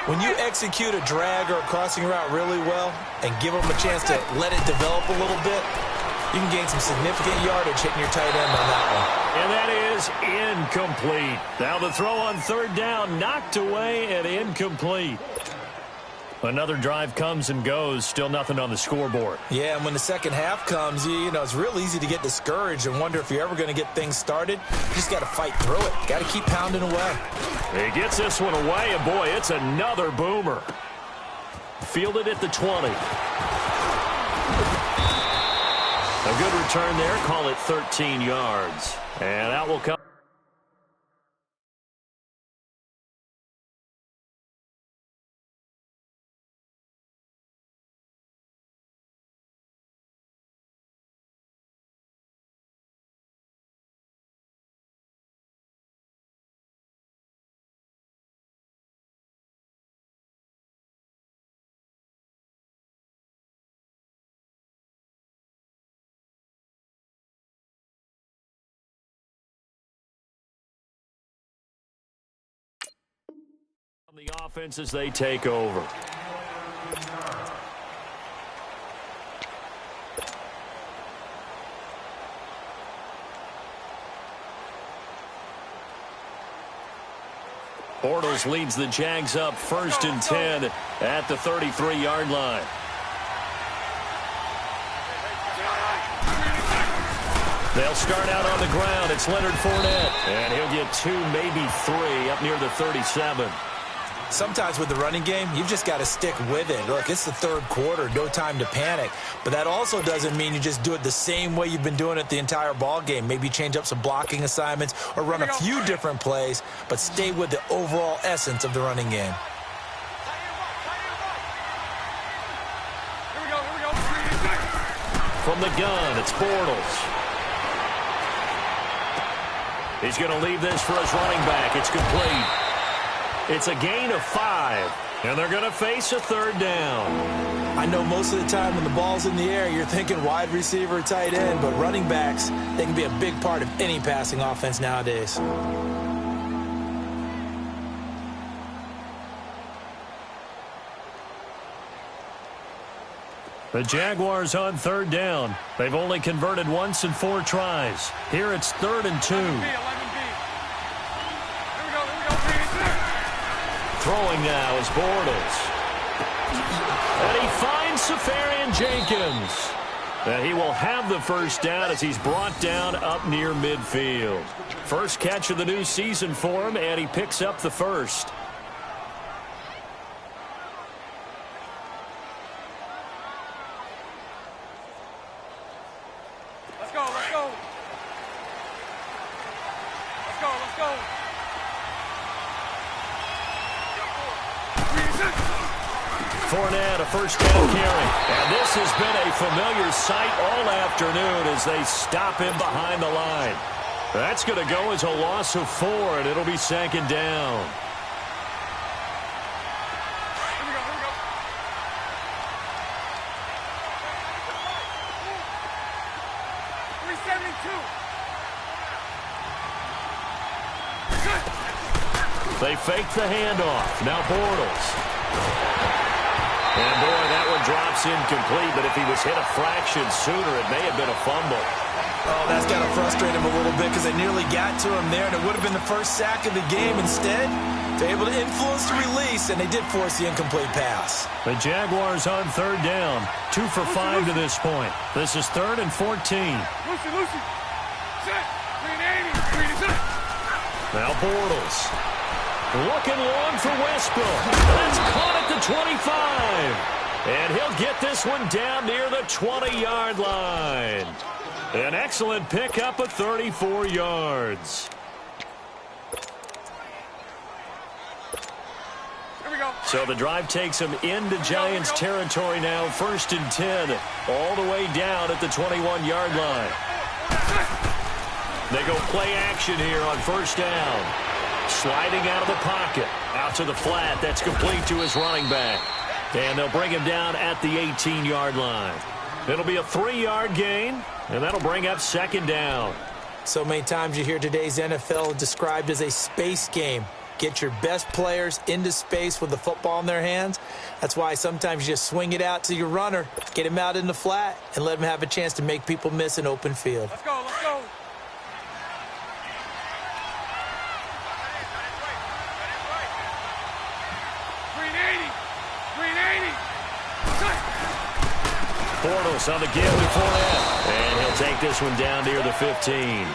When you execute a drag or a crossing route really well and give them a chance to let it develop a little bit, you can gain some significant yardage hitting your tight end on that one. And that is incomplete. Now the throw on third down, knocked away and incomplete. Another drive comes and goes, still nothing on the scoreboard. Yeah, and when the second half comes, you know, it's real easy to get discouraged and wonder if you're ever going to get things started. You just got to fight through it. Got to keep pounding away. He gets this one away, and boy, it's another boomer. Fielded at the 20. A good return there, call it 13 yards. And that will come. The offense as they take over. Bortles leads the Jags up 1st and 10 at the 33-yard line. They'll start out on the ground. It's Leonard Fournette, and he'll get 2, maybe 3 up near the 37. Sometimes with the running game, you've just got to stick with it. Look, it's the third quarter, no time to panic. But that also doesn't mean you just do it the same way you've been doing it the entire ball game. Maybe change up some blocking assignments or run a few different plays, but stay with the overall essence of the running game. From the gun, it's Bortles. He's going to leave this for his running back. It's complete. It's a gain of 5, and they're going to face a third down. I know most of the time when the ball's in the air, you're thinking wide receiver, tight end, but running backs, they can be a big part of any passing offense nowadays. The Jaguars on third down. They've only converted once in 4 tries. Here it's 3rd and 2. Throwing now is Bortles. And he finds Safarian Jenkins. And he will have the first down as he's brought down up near midfield. First catch of the new season for him, and he picks up the first. Let's go. Fournette, a first down carry. And this has been a familiar sight all afternoon as they stop him behind the line. That's going to go as a loss of 4, and it'll be 2nd down. Here we go. 372. They fake the handoff. Now Bortles. And, boy, that one drops incomplete, but if he was hit a fraction sooner, it may have been a fumble. Oh, that's got to frustrate him a little bit because they nearly got to him there, and it would have been the first sack of the game. Instead, They're able to influence the release, and they did force the incomplete pass. The Jaguars on third down. 2 for 5 to this point. This is 3rd and 14. Lucy. Set. 380. Now Bortles. Looking long for Westbrook. That's caught at the 25. And he'll get this one down near the 20-yard line. An excellent pickup of 34 yards. Here we go. So the drive takes him into Giants territory now. 1st and 10. All the way down at the 21-yard line. They go play action here on 1st down. Sliding out of the pocket. Out to the flat. That's complete to his running back. And they'll bring him down at the 18-yard line. It'll be a 3-yard gain, and that'll bring up 2nd down. So many times you hear today's NFL described as a space game. Get your best players into space with the football in their hands. That's why sometimes you just swing it out to your runner, get him out in the flat, and let him have a chance to make people miss an open field. Let's go. 380. Bortles on the give to Fournette. And he'll take this one down near the 15.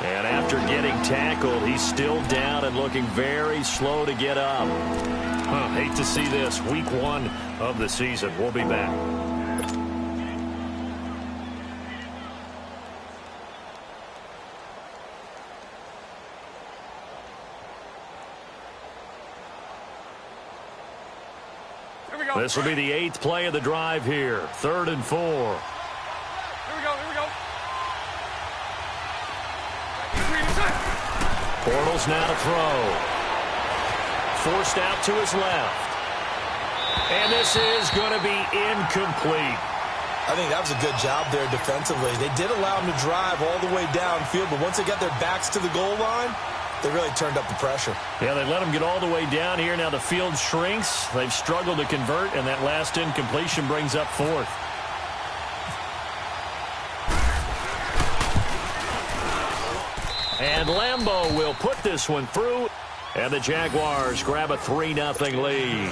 And after getting tackled, he's still down and looking very slow to get up. Hate to see this. Week 1 of the season. We'll be back. This will be the 8th play of the drive here. 3rd and 4. Here we go. Bortles now to throw. Forced out to his left. And this is going to be incomplete. I think that was a good job there defensively. They did allow him to drive all the way downfield, but once they got their backs to the goal line, they really turned up the pressure. Yeah, they let him get all the way down here. Now the field shrinks. They've struggled to convert, and that last incompletion brings up 4th. And Lambeau will put this one through, and the Jaguars grab a 3-0 lead.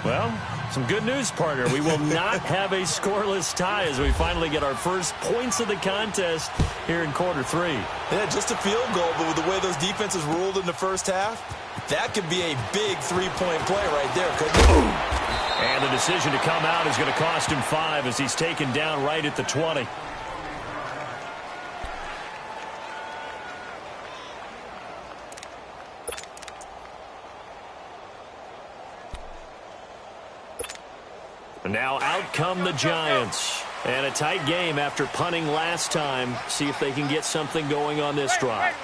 Well, some good news, partner. We will not have a scoreless tie as we finally get our first points of the contest here in quarter 3. Yeah, just a field goal, but with the way those defenses ruled in the first half, that could be a big 3-point play right there, couldn't it? And the decision to come out is going to cost him 5 as he's taken down right at the 20. Now out come the Giants. And a tight game after punting last time. See if they can get something going on this drive.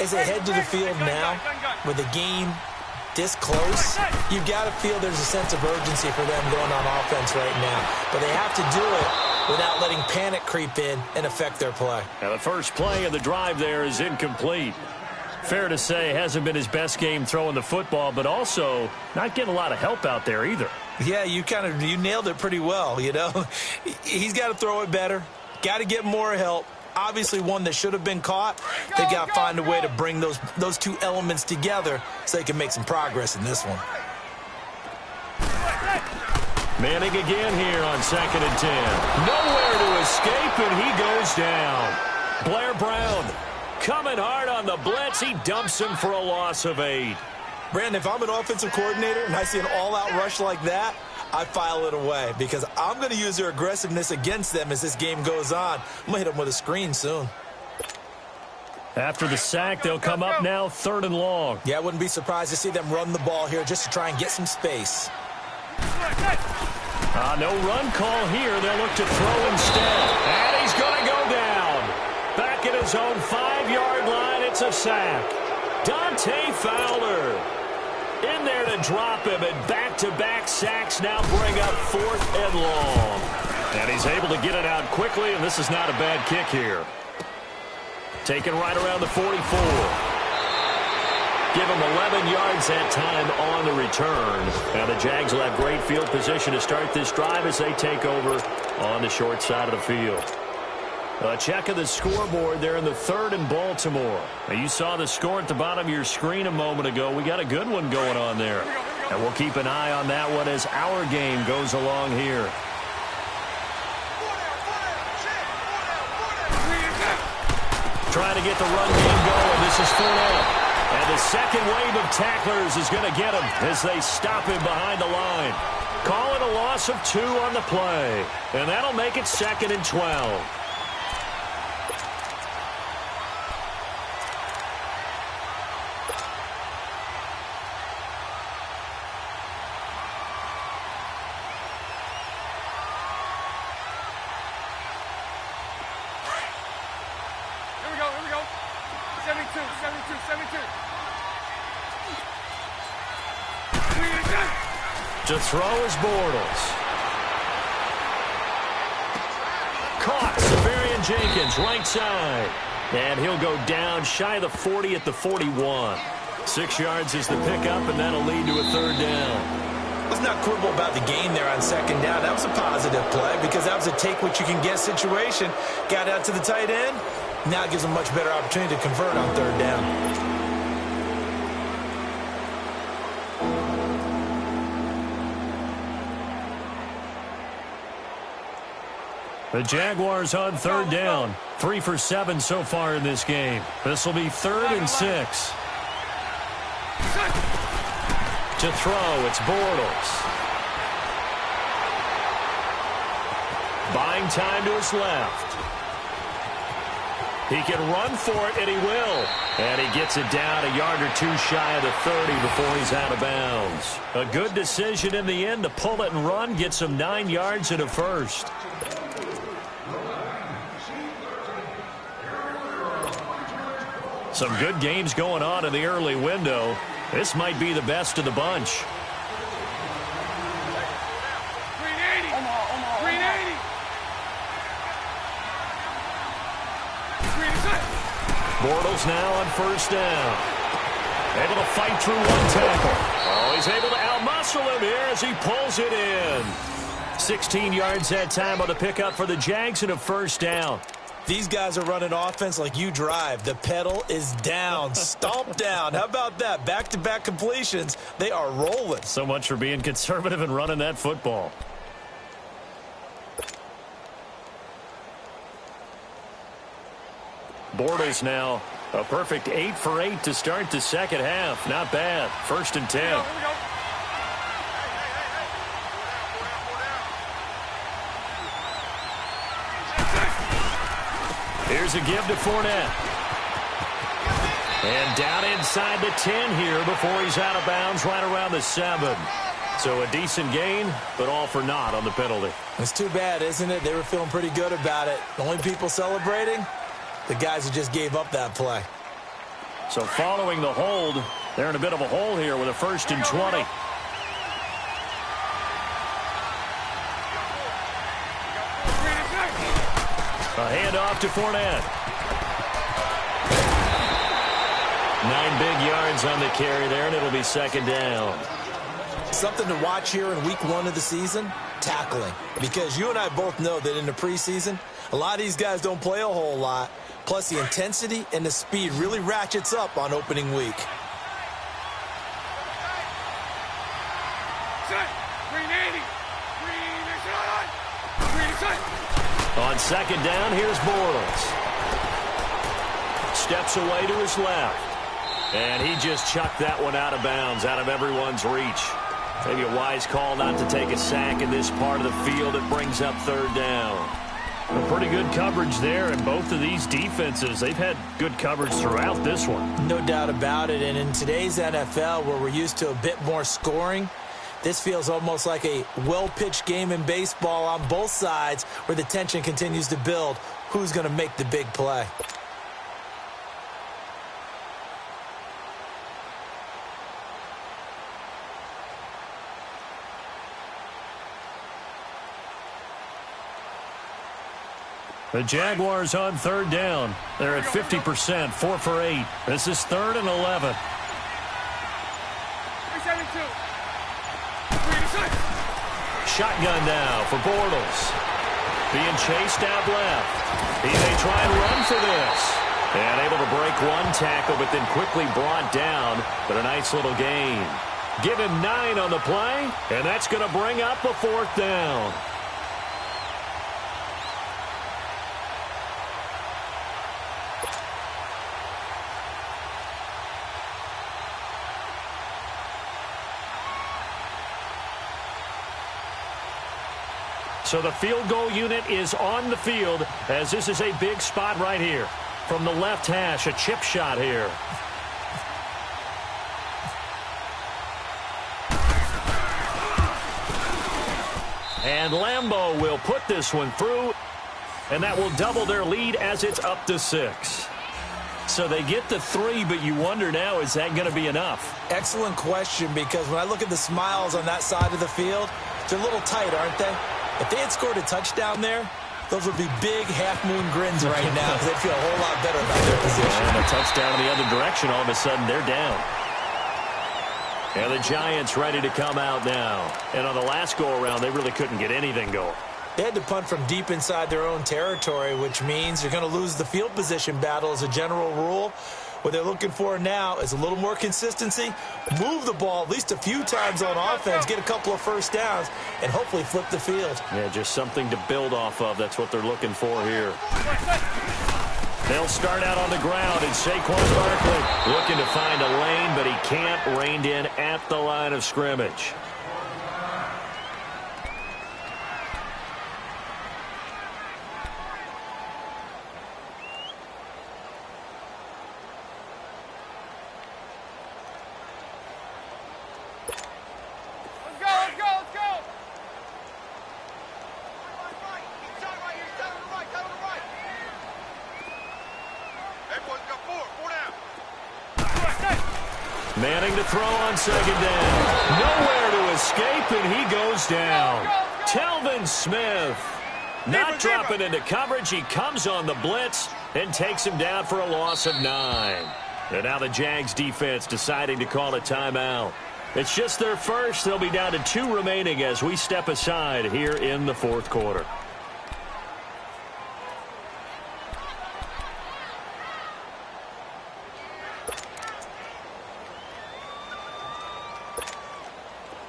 As they head to the field now, with the game this close, you've got to feel there's a sense of urgency for them going on offense right now. But they have to do it without letting panic creep in and affect their play. Now the first play of the drive there is incomplete. Fair to say, hasn't been his best game throwing the football, but also not getting a lot of help out there either. Yeah, you nailed it pretty well, you know. He's got to throw it better, got to get more help. Obviously one that should have been caught. They got to find a way to bring those two elements together so they can make some progress in this one. Manning again here on 2nd and 10. Nowhere to escape, and he goes down. Blair Brown coming hard on the blitz. He dumps him for a loss of 8. Brandon, if I'm an offensive coordinator and I see an all-out rush like that, I file it away because I'm going to use their aggressiveness against them as this game goes on. I'm going to hit them with a screen soon. After the sack, they'll come up now 3rd and long. Yeah, I wouldn't be surprised to see them run the ball here just to try and get some space. No run call here. They'll look to throw instead. And he's going to go down. Back at his own 5-yard line, it's a sack. Dante Fowler in there to drop him, and back-to-back sacks now bring up 4th and long. And he's able to get it out quickly, and this is not a bad kick here. Taken right around the 44. Give him 11 yards that time on the return. Now the Jags will have great field position to start this drive as they take over on the short side of the field. A check of the scoreboard there in the third in Baltimore. Now, you saw the score at the bottom of your screen a moment ago. We got a good one going on there. And we'll keep an eye on that one as our game goes along here. Trying to get the run game going. This is Fournette. And the second wave of tacklers is going to get him as they stop him behind the line. Call it a loss of 2 on the play. And that'll make it 2nd and 12. To throw is Bortles. Caught. Severian Jenkins, right side. And he'll go down shy of the 40 at the 41. 6 yards is the pickup, and that'll lead to a 3rd down. Let's not quibble about the gain there on 2nd down. That was a positive play because that was a take-what-you-can-get situation. Got out to the tight end. Now it gives them a much better opportunity to convert on 3rd down. The Jaguars on 3rd down. 3 for 7 so far in this game. This will be 3rd and 6. To throw, it's Bortles. Buying time to his left. He can run for it, and he will. And he gets it down a yard or 2 shy of the 30 before he's out of bounds. A good decision in the end to pull it and run, gets him 9 yards and a first. Some good games going on in the early window. This might be the best of the bunch. Bortles now on 1st down. Able to fight through 1 tackle. Oh, he's able to outmuscle him here as he pulls it in. 16 yards that time on the pickup for the Jags and a 1st down. These guys are running offense like you drive. The pedal is down, stomp down. How about that? Back-to-back completions. They are rolling. So much for being conservative and running that football. Bortles now a perfect 8 for 8 to start the 2nd half. Not bad. 1st and 10. Here's a give to Fournette. And down inside the 10 here before he's out of bounds right around the 7. So a decent gain, but all for naught on the penalty. It's too bad, isn't it? They were feeling pretty good about it. The only people celebrating, the guys who just gave up that play. So following the hold, they're in a bit of a hole here with a 1st and 20. A handoff to Fournette. 9 big yards on the carry there, and it'll be 2nd down. Something to watch here in week 1 of the season, tackling. Because you and I both know that in the preseason, a lot of these guys don't play a whole lot. Plus, the intensity and the speed really ratchets up on opening week. On 2nd down, here's Bortles. Steps away to his left. And he just chucked that one out of bounds, out of everyone's reach. Maybe a wise call not to take a sack in this part of the field. It brings up 3rd down. A pretty good coverage there, and both of these defenses, they've had good coverage throughout this one. No doubt about it, and in today's NFL, where we're used to a bit more scoring, this feels almost like a well-pitched game in baseball on both sides where the tension continues to build. Who's going to make the big play? The Jaguars on 3rd down. They're at 50%, 4 for 8. This is 3rd and 11. Shotgun now for Bortles. Being chased out left. He may try and run for this. And able to break one tackle, but then quickly brought down. But a nice little gain. Give him 9 on the play, and that's going to bring up a 4th down. So the field goal unit is on the field as this is a big spot right here. From the left hash, a chip shot here. And Lambeau will put this one through, and that will double their lead as it's up to 6. So they get the 3, but you wonder now, is that going to be enough? Excellent question, because when I look at the smiles on that side of the field, they're a little tight, aren't they? If they had scored a touchdown there, those would be big half-moon grins right now because they'd feel a whole lot better about their position. And a touchdown in the other direction, all of a sudden they're down. And the Giants ready to come out now. And on the last go-around, they really couldn't get anything going. They had to punt from deep inside their own territory, which means you're going to lose the field position battle as a general rule. What they're looking for now is a little more consistency, move the ball at least a few times on offense, get a couple of first downs, and hopefully flip the field. Yeah, just something to build off of. That's what they're looking for here. They'll start out on the ground, and Saquon Barkley looking to find a lane, but he can't. Reined in at the line of scrimmage. Manning to throw on second down. Nowhere to escape, and he goes down. Telvin Smith not dropping into coverage. He comes on the blitz and takes him down for a loss of 9. And now the Jags defense deciding to call a timeout. It's just their first. They'll be down to 2 remaining as we step aside here in the 4th quarter.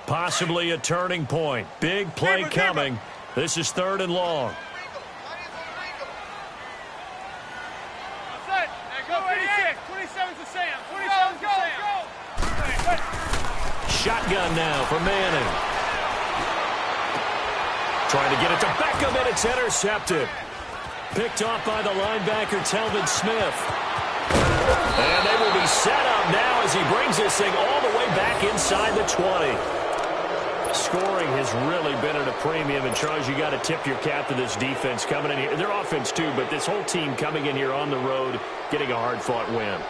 Possibly a turning point. Big play coming. This is 3rd and long. Shotgun now for Manning. Trying to get it to Beckham, and it's intercepted. Picked off by the linebacker, Telvin Smith. And they will be set up now as he brings this thing all the way back inside the 20. Scoring has really been at a premium, and Charles, you got to tip your cap to this defense coming in here. Their offense too, but this whole team coming in here on the road, getting a hard-fought win.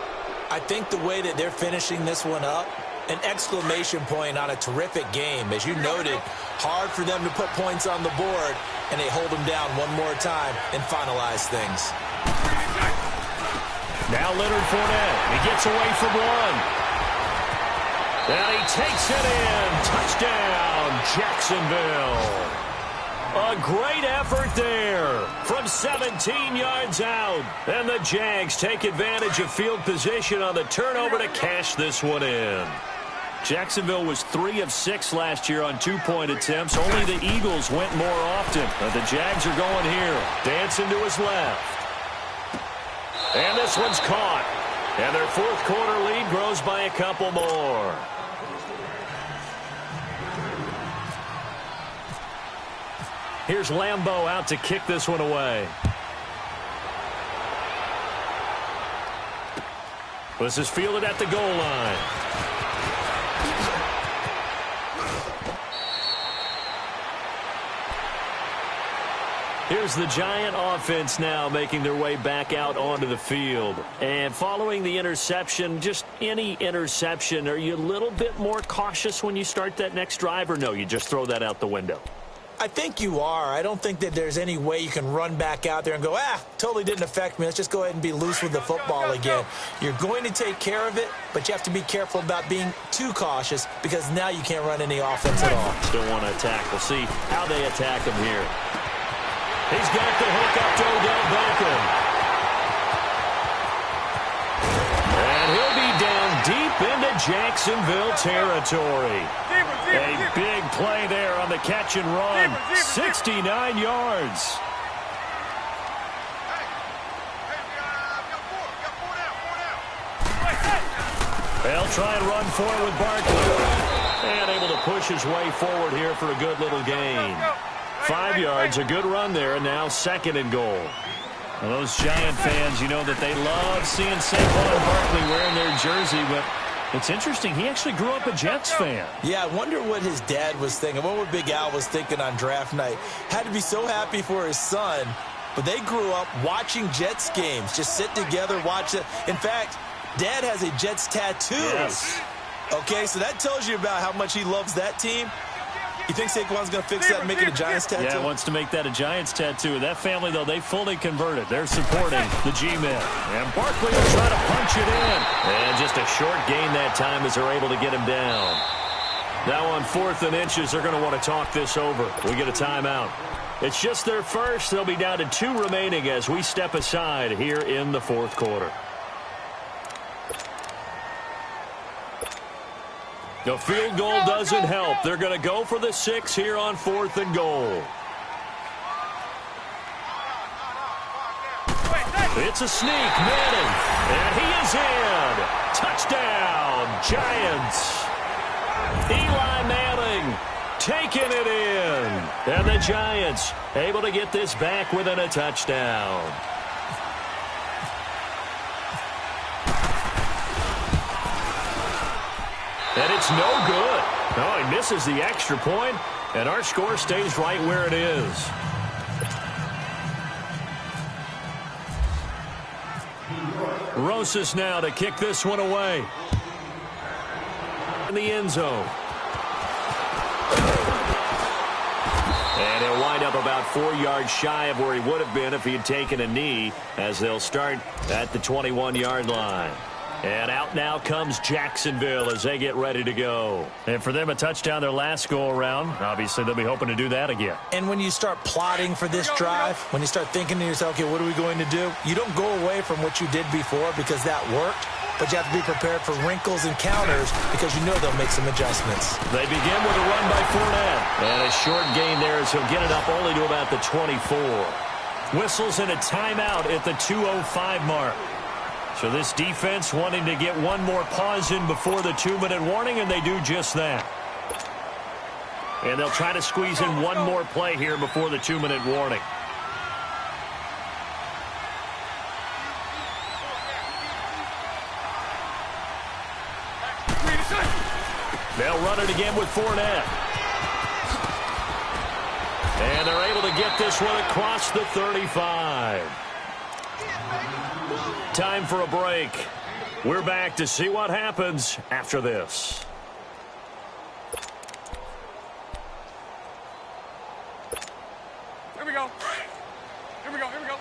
I think the way that they're finishing this one up, an exclamation point on a terrific game. As you noted, hard for them to put points on the board, and they hold them down one more time and finalize things. Now Leonard Fournette. He gets away from one. And he takes it in. Touchdown, Jacksonville. A great effort there from 17 yards out. And the Jags take advantage of field position on the turnover to cash this one in. Jacksonville was 3 of 6 last year on 2-point attempts. Only the Eagles went more often. But the Jags are going here. Dancing to his left. And this one's caught. And their 4th quarter lead grows by a couple more. Here's Lambeau out to kick this one away. This is fielded at the goal line. Here's the Giant offense now making their way back out onto the field. And following the interception, just any interception, are you a little bit more cautious when you start that next drive, or no, you just throw that out the window? I think you are. I don't think that there's any way you can run back out there and go, totally didn't affect me. Let's just go ahead and be loose with the football again. You're going to take care of it, but you have to be careful about being too cautious because now you can't run any offense at all. Still want to attack. We'll see how they attack them here. He's got the hook up to Odell Beckham. And he'll be down deep into Jacksonville territory. A big play there on the catch and run. 69 yards. They'll try and run for it with Barkley. And able to push his way forward here for a good little gain. 5 yards, a good run there, and now 2nd and goal. Well, those Giant fans, you know that they love seeing Saquon Barkley wearing their jersey, but it's interesting. He actually grew up a Jets fan. Yeah, I wonder what his dad was thinking. What Big Al was thinking on draft night. Had to be so happy for his son, but they grew up watching Jets games. Just sit together, watch it. In fact, Dad has a Jets tattoo. Yes. Okay, so that tells you about how much he loves that team. You think Saquon's going to fix that and make it a Giants tattoo? Yeah, wants to make that a Giants tattoo. That family, though, they fully converted. They're supporting the G-men. And Barkley will try to punch it in. And just a short gain that time as they're able to get him down. Now on 4th and inches, they're going to want to talk this over. We get a timeout. It's just their first. They'll be down to 2 remaining as we step aside here in the 4th quarter. The field goal doesn't help. They're going to go for the 6 here on 4th and goal. It's a sneak, Manning, and he is in. Touchdown, Giants. Eli Manning taking it in. And the Giants able to get this back within a touchdown. And it's no good. No, he misses the extra point, and our score stays right where it is. Rosas now to kick this one away. In the end zone. And he'll wind up about 4 yards shy of where he would have been if he had taken a knee, as they'll start at the 21-yard line. And out now comes Jacksonville as they get ready to go. And for them, a touchdown their last go-around. Obviously, they'll be hoping to do that again. And when you start plotting for this drive, when you start thinking to yourself, okay, what are we going to do? You don't go away from what you did before because that worked. But you have to be prepared for wrinkles and counters because you know they'll make some adjustments. They begin with a run by Fournette. And a short gain there as he'll get it up only to about the 24. Whistles in a timeout at the 2:05 mark. So this defense wanting to get one more pause in before the 2-minute warning, and they do just that. And they'll try to squeeze in one more play here before the 2-minute warning. They'll run it again with Fournette. And they're able to get this one across the 35. Time for a break. We're back to see what happens after this. Here we go. Here we go. Here we go.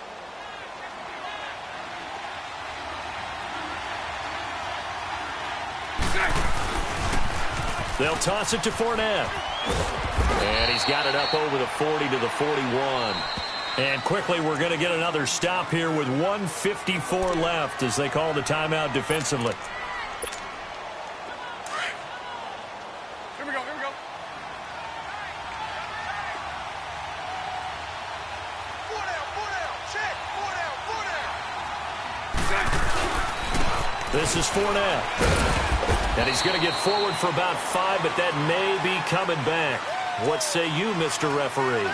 They'll toss it to Fournette. And he's got it up over the 40 to the 41. And quickly, we're going to get another stop here with 1:54 left as they call the timeout defensively. Here we go, here we go. Four down, check, four down. This is Fournette. And he's going to get forward for about 5, but that may be coming back. What say you, Mr. Referee?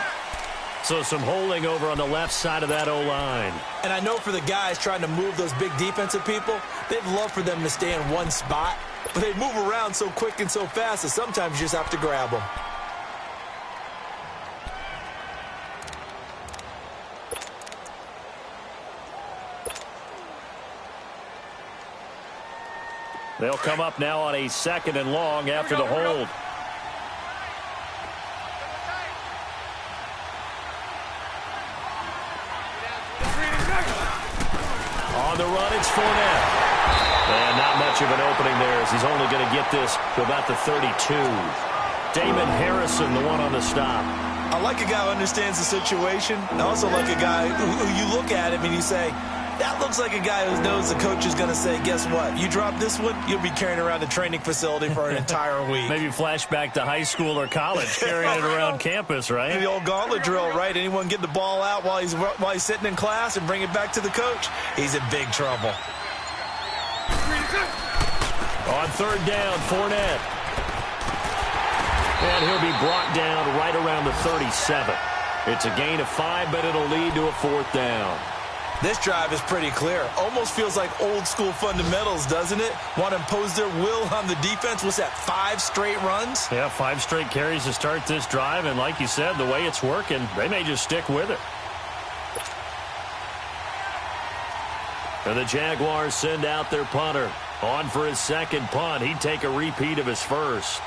So some holding over on the left side of that O-line. And I know for the guys trying to move those big defensive people, they'd love for them to stay in one spot. But they move around so quick and so fast that sometimes you just have to grab them. They'll come up now on a 2nd and long after the hold. On the run, it's Fournette. And not much of an opening there as he's only going to get this to about the 32. Damon Harrison, the one on the stop. I like a guy who understands the situation. I also like a guy who you look at him and you say, that looks like a guy who knows the coach is going to say, guess what? You drop this one, you'll be carrying around the training facility for an entire week. Maybe flashback to high school or college, carrying it around campus, right? The old gauntlet drill, right? Anyone get the ball out while he's sitting in class and bring it back to the coach? He's in big trouble. On third down, Fournette. And he'll be brought down right around the 37. It's a gain of 5, but it'll lead to a fourth down. This drive is pretty clear. Almost feels like old school fundamentals, doesn't it? Want to impose their will on the defense. What's that, 5 straight runs? Yeah, 5 straight carries to start this drive. And like you said, the way it's working, they may just stick with it. And the Jaguars send out their punter. On for his second punt. He'd take a repeat of his first.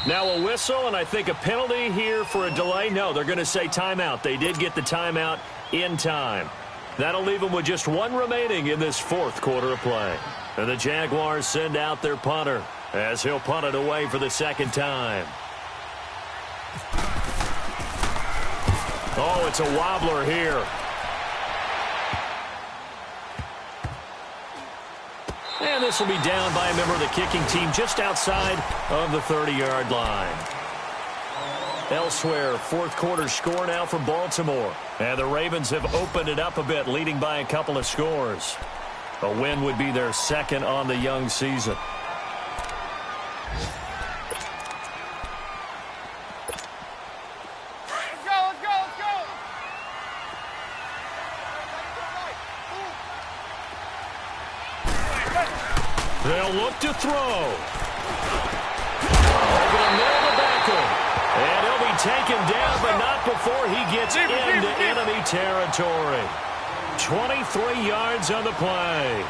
Now a whistle, and I think a penalty here for a delay. No, they're going to say timeout. They did get the timeout in time. That'll leave them with just 1 remaining in this fourth quarter of play. And the Jaguars send out their punter as he'll punt it away for the second time. Oh, it's a wobbler here. And this will be down by a member of the kicking team just outside of the 30-yard line. Elsewhere, fourth quarter score now for Baltimore. And the Ravens have opened it up a bit, leading by a couple of scores. A win would be their second on the young season. They'll look to throw. They're going to nail the back end. And he'll be taken down, but not before he gets into enemy territory. 23 yards on the play.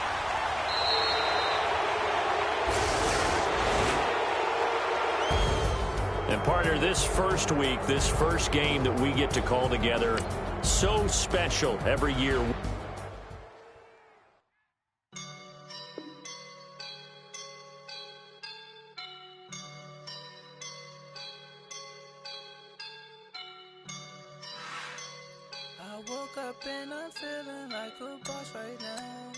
And partner, this first week, this first game that we get to call together, so special every year. I woke up and I'm feeling like a boss right now.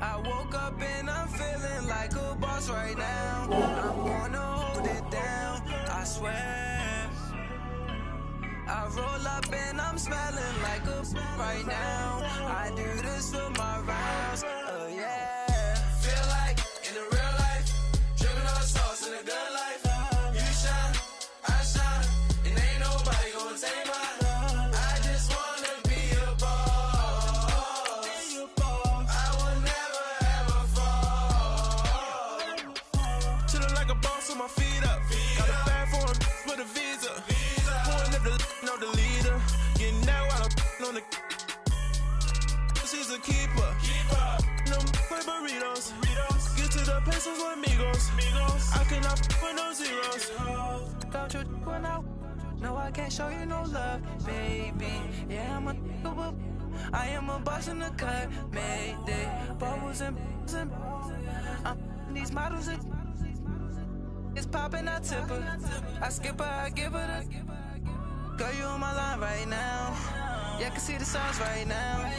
I woke up and I'm feeling like a boss right now. I'm gonna hold it down, I swear. I roll up and I'm smelling like a right now. I do this for my rounds, oh yeah. Feel like in the real life, dripping on sauce in a good life. You shine, I shine, and ain't nobody gonna take mine. I just wanna be a boss. I will never ever fall. Chillin' like a boss with my feet up. Got a bag for him with a visa. Pulling up the know the leader. Getting that while I'm on the. She's a keeper. No play burritos. Get to the pesos with amigos. I cannot with no zeros. Don't you when no, I can't show you no love, baby. Yeah, I am a boss in the cut, mayday. Bubbles and these models it's popping, I tip her. I skip her, I give her the. Girl, you on my line right now. Yeah, I can see the signs right now.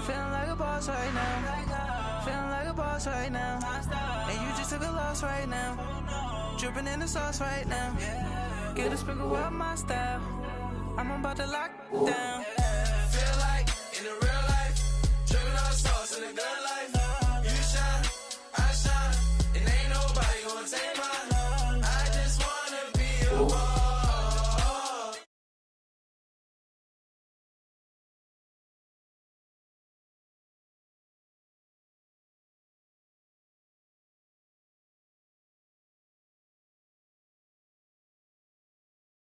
Feeling like a boss right now. Feeling like a boss right now. And you just took a loss right now. Dripping in the sauce right now. Get a sprinkle up my style. I'm about to lock down. Feel like in the real life, dripping on sauce in a good life. You shine, I shine, and ain't nobody gonna take mine. I just wanna be a boss.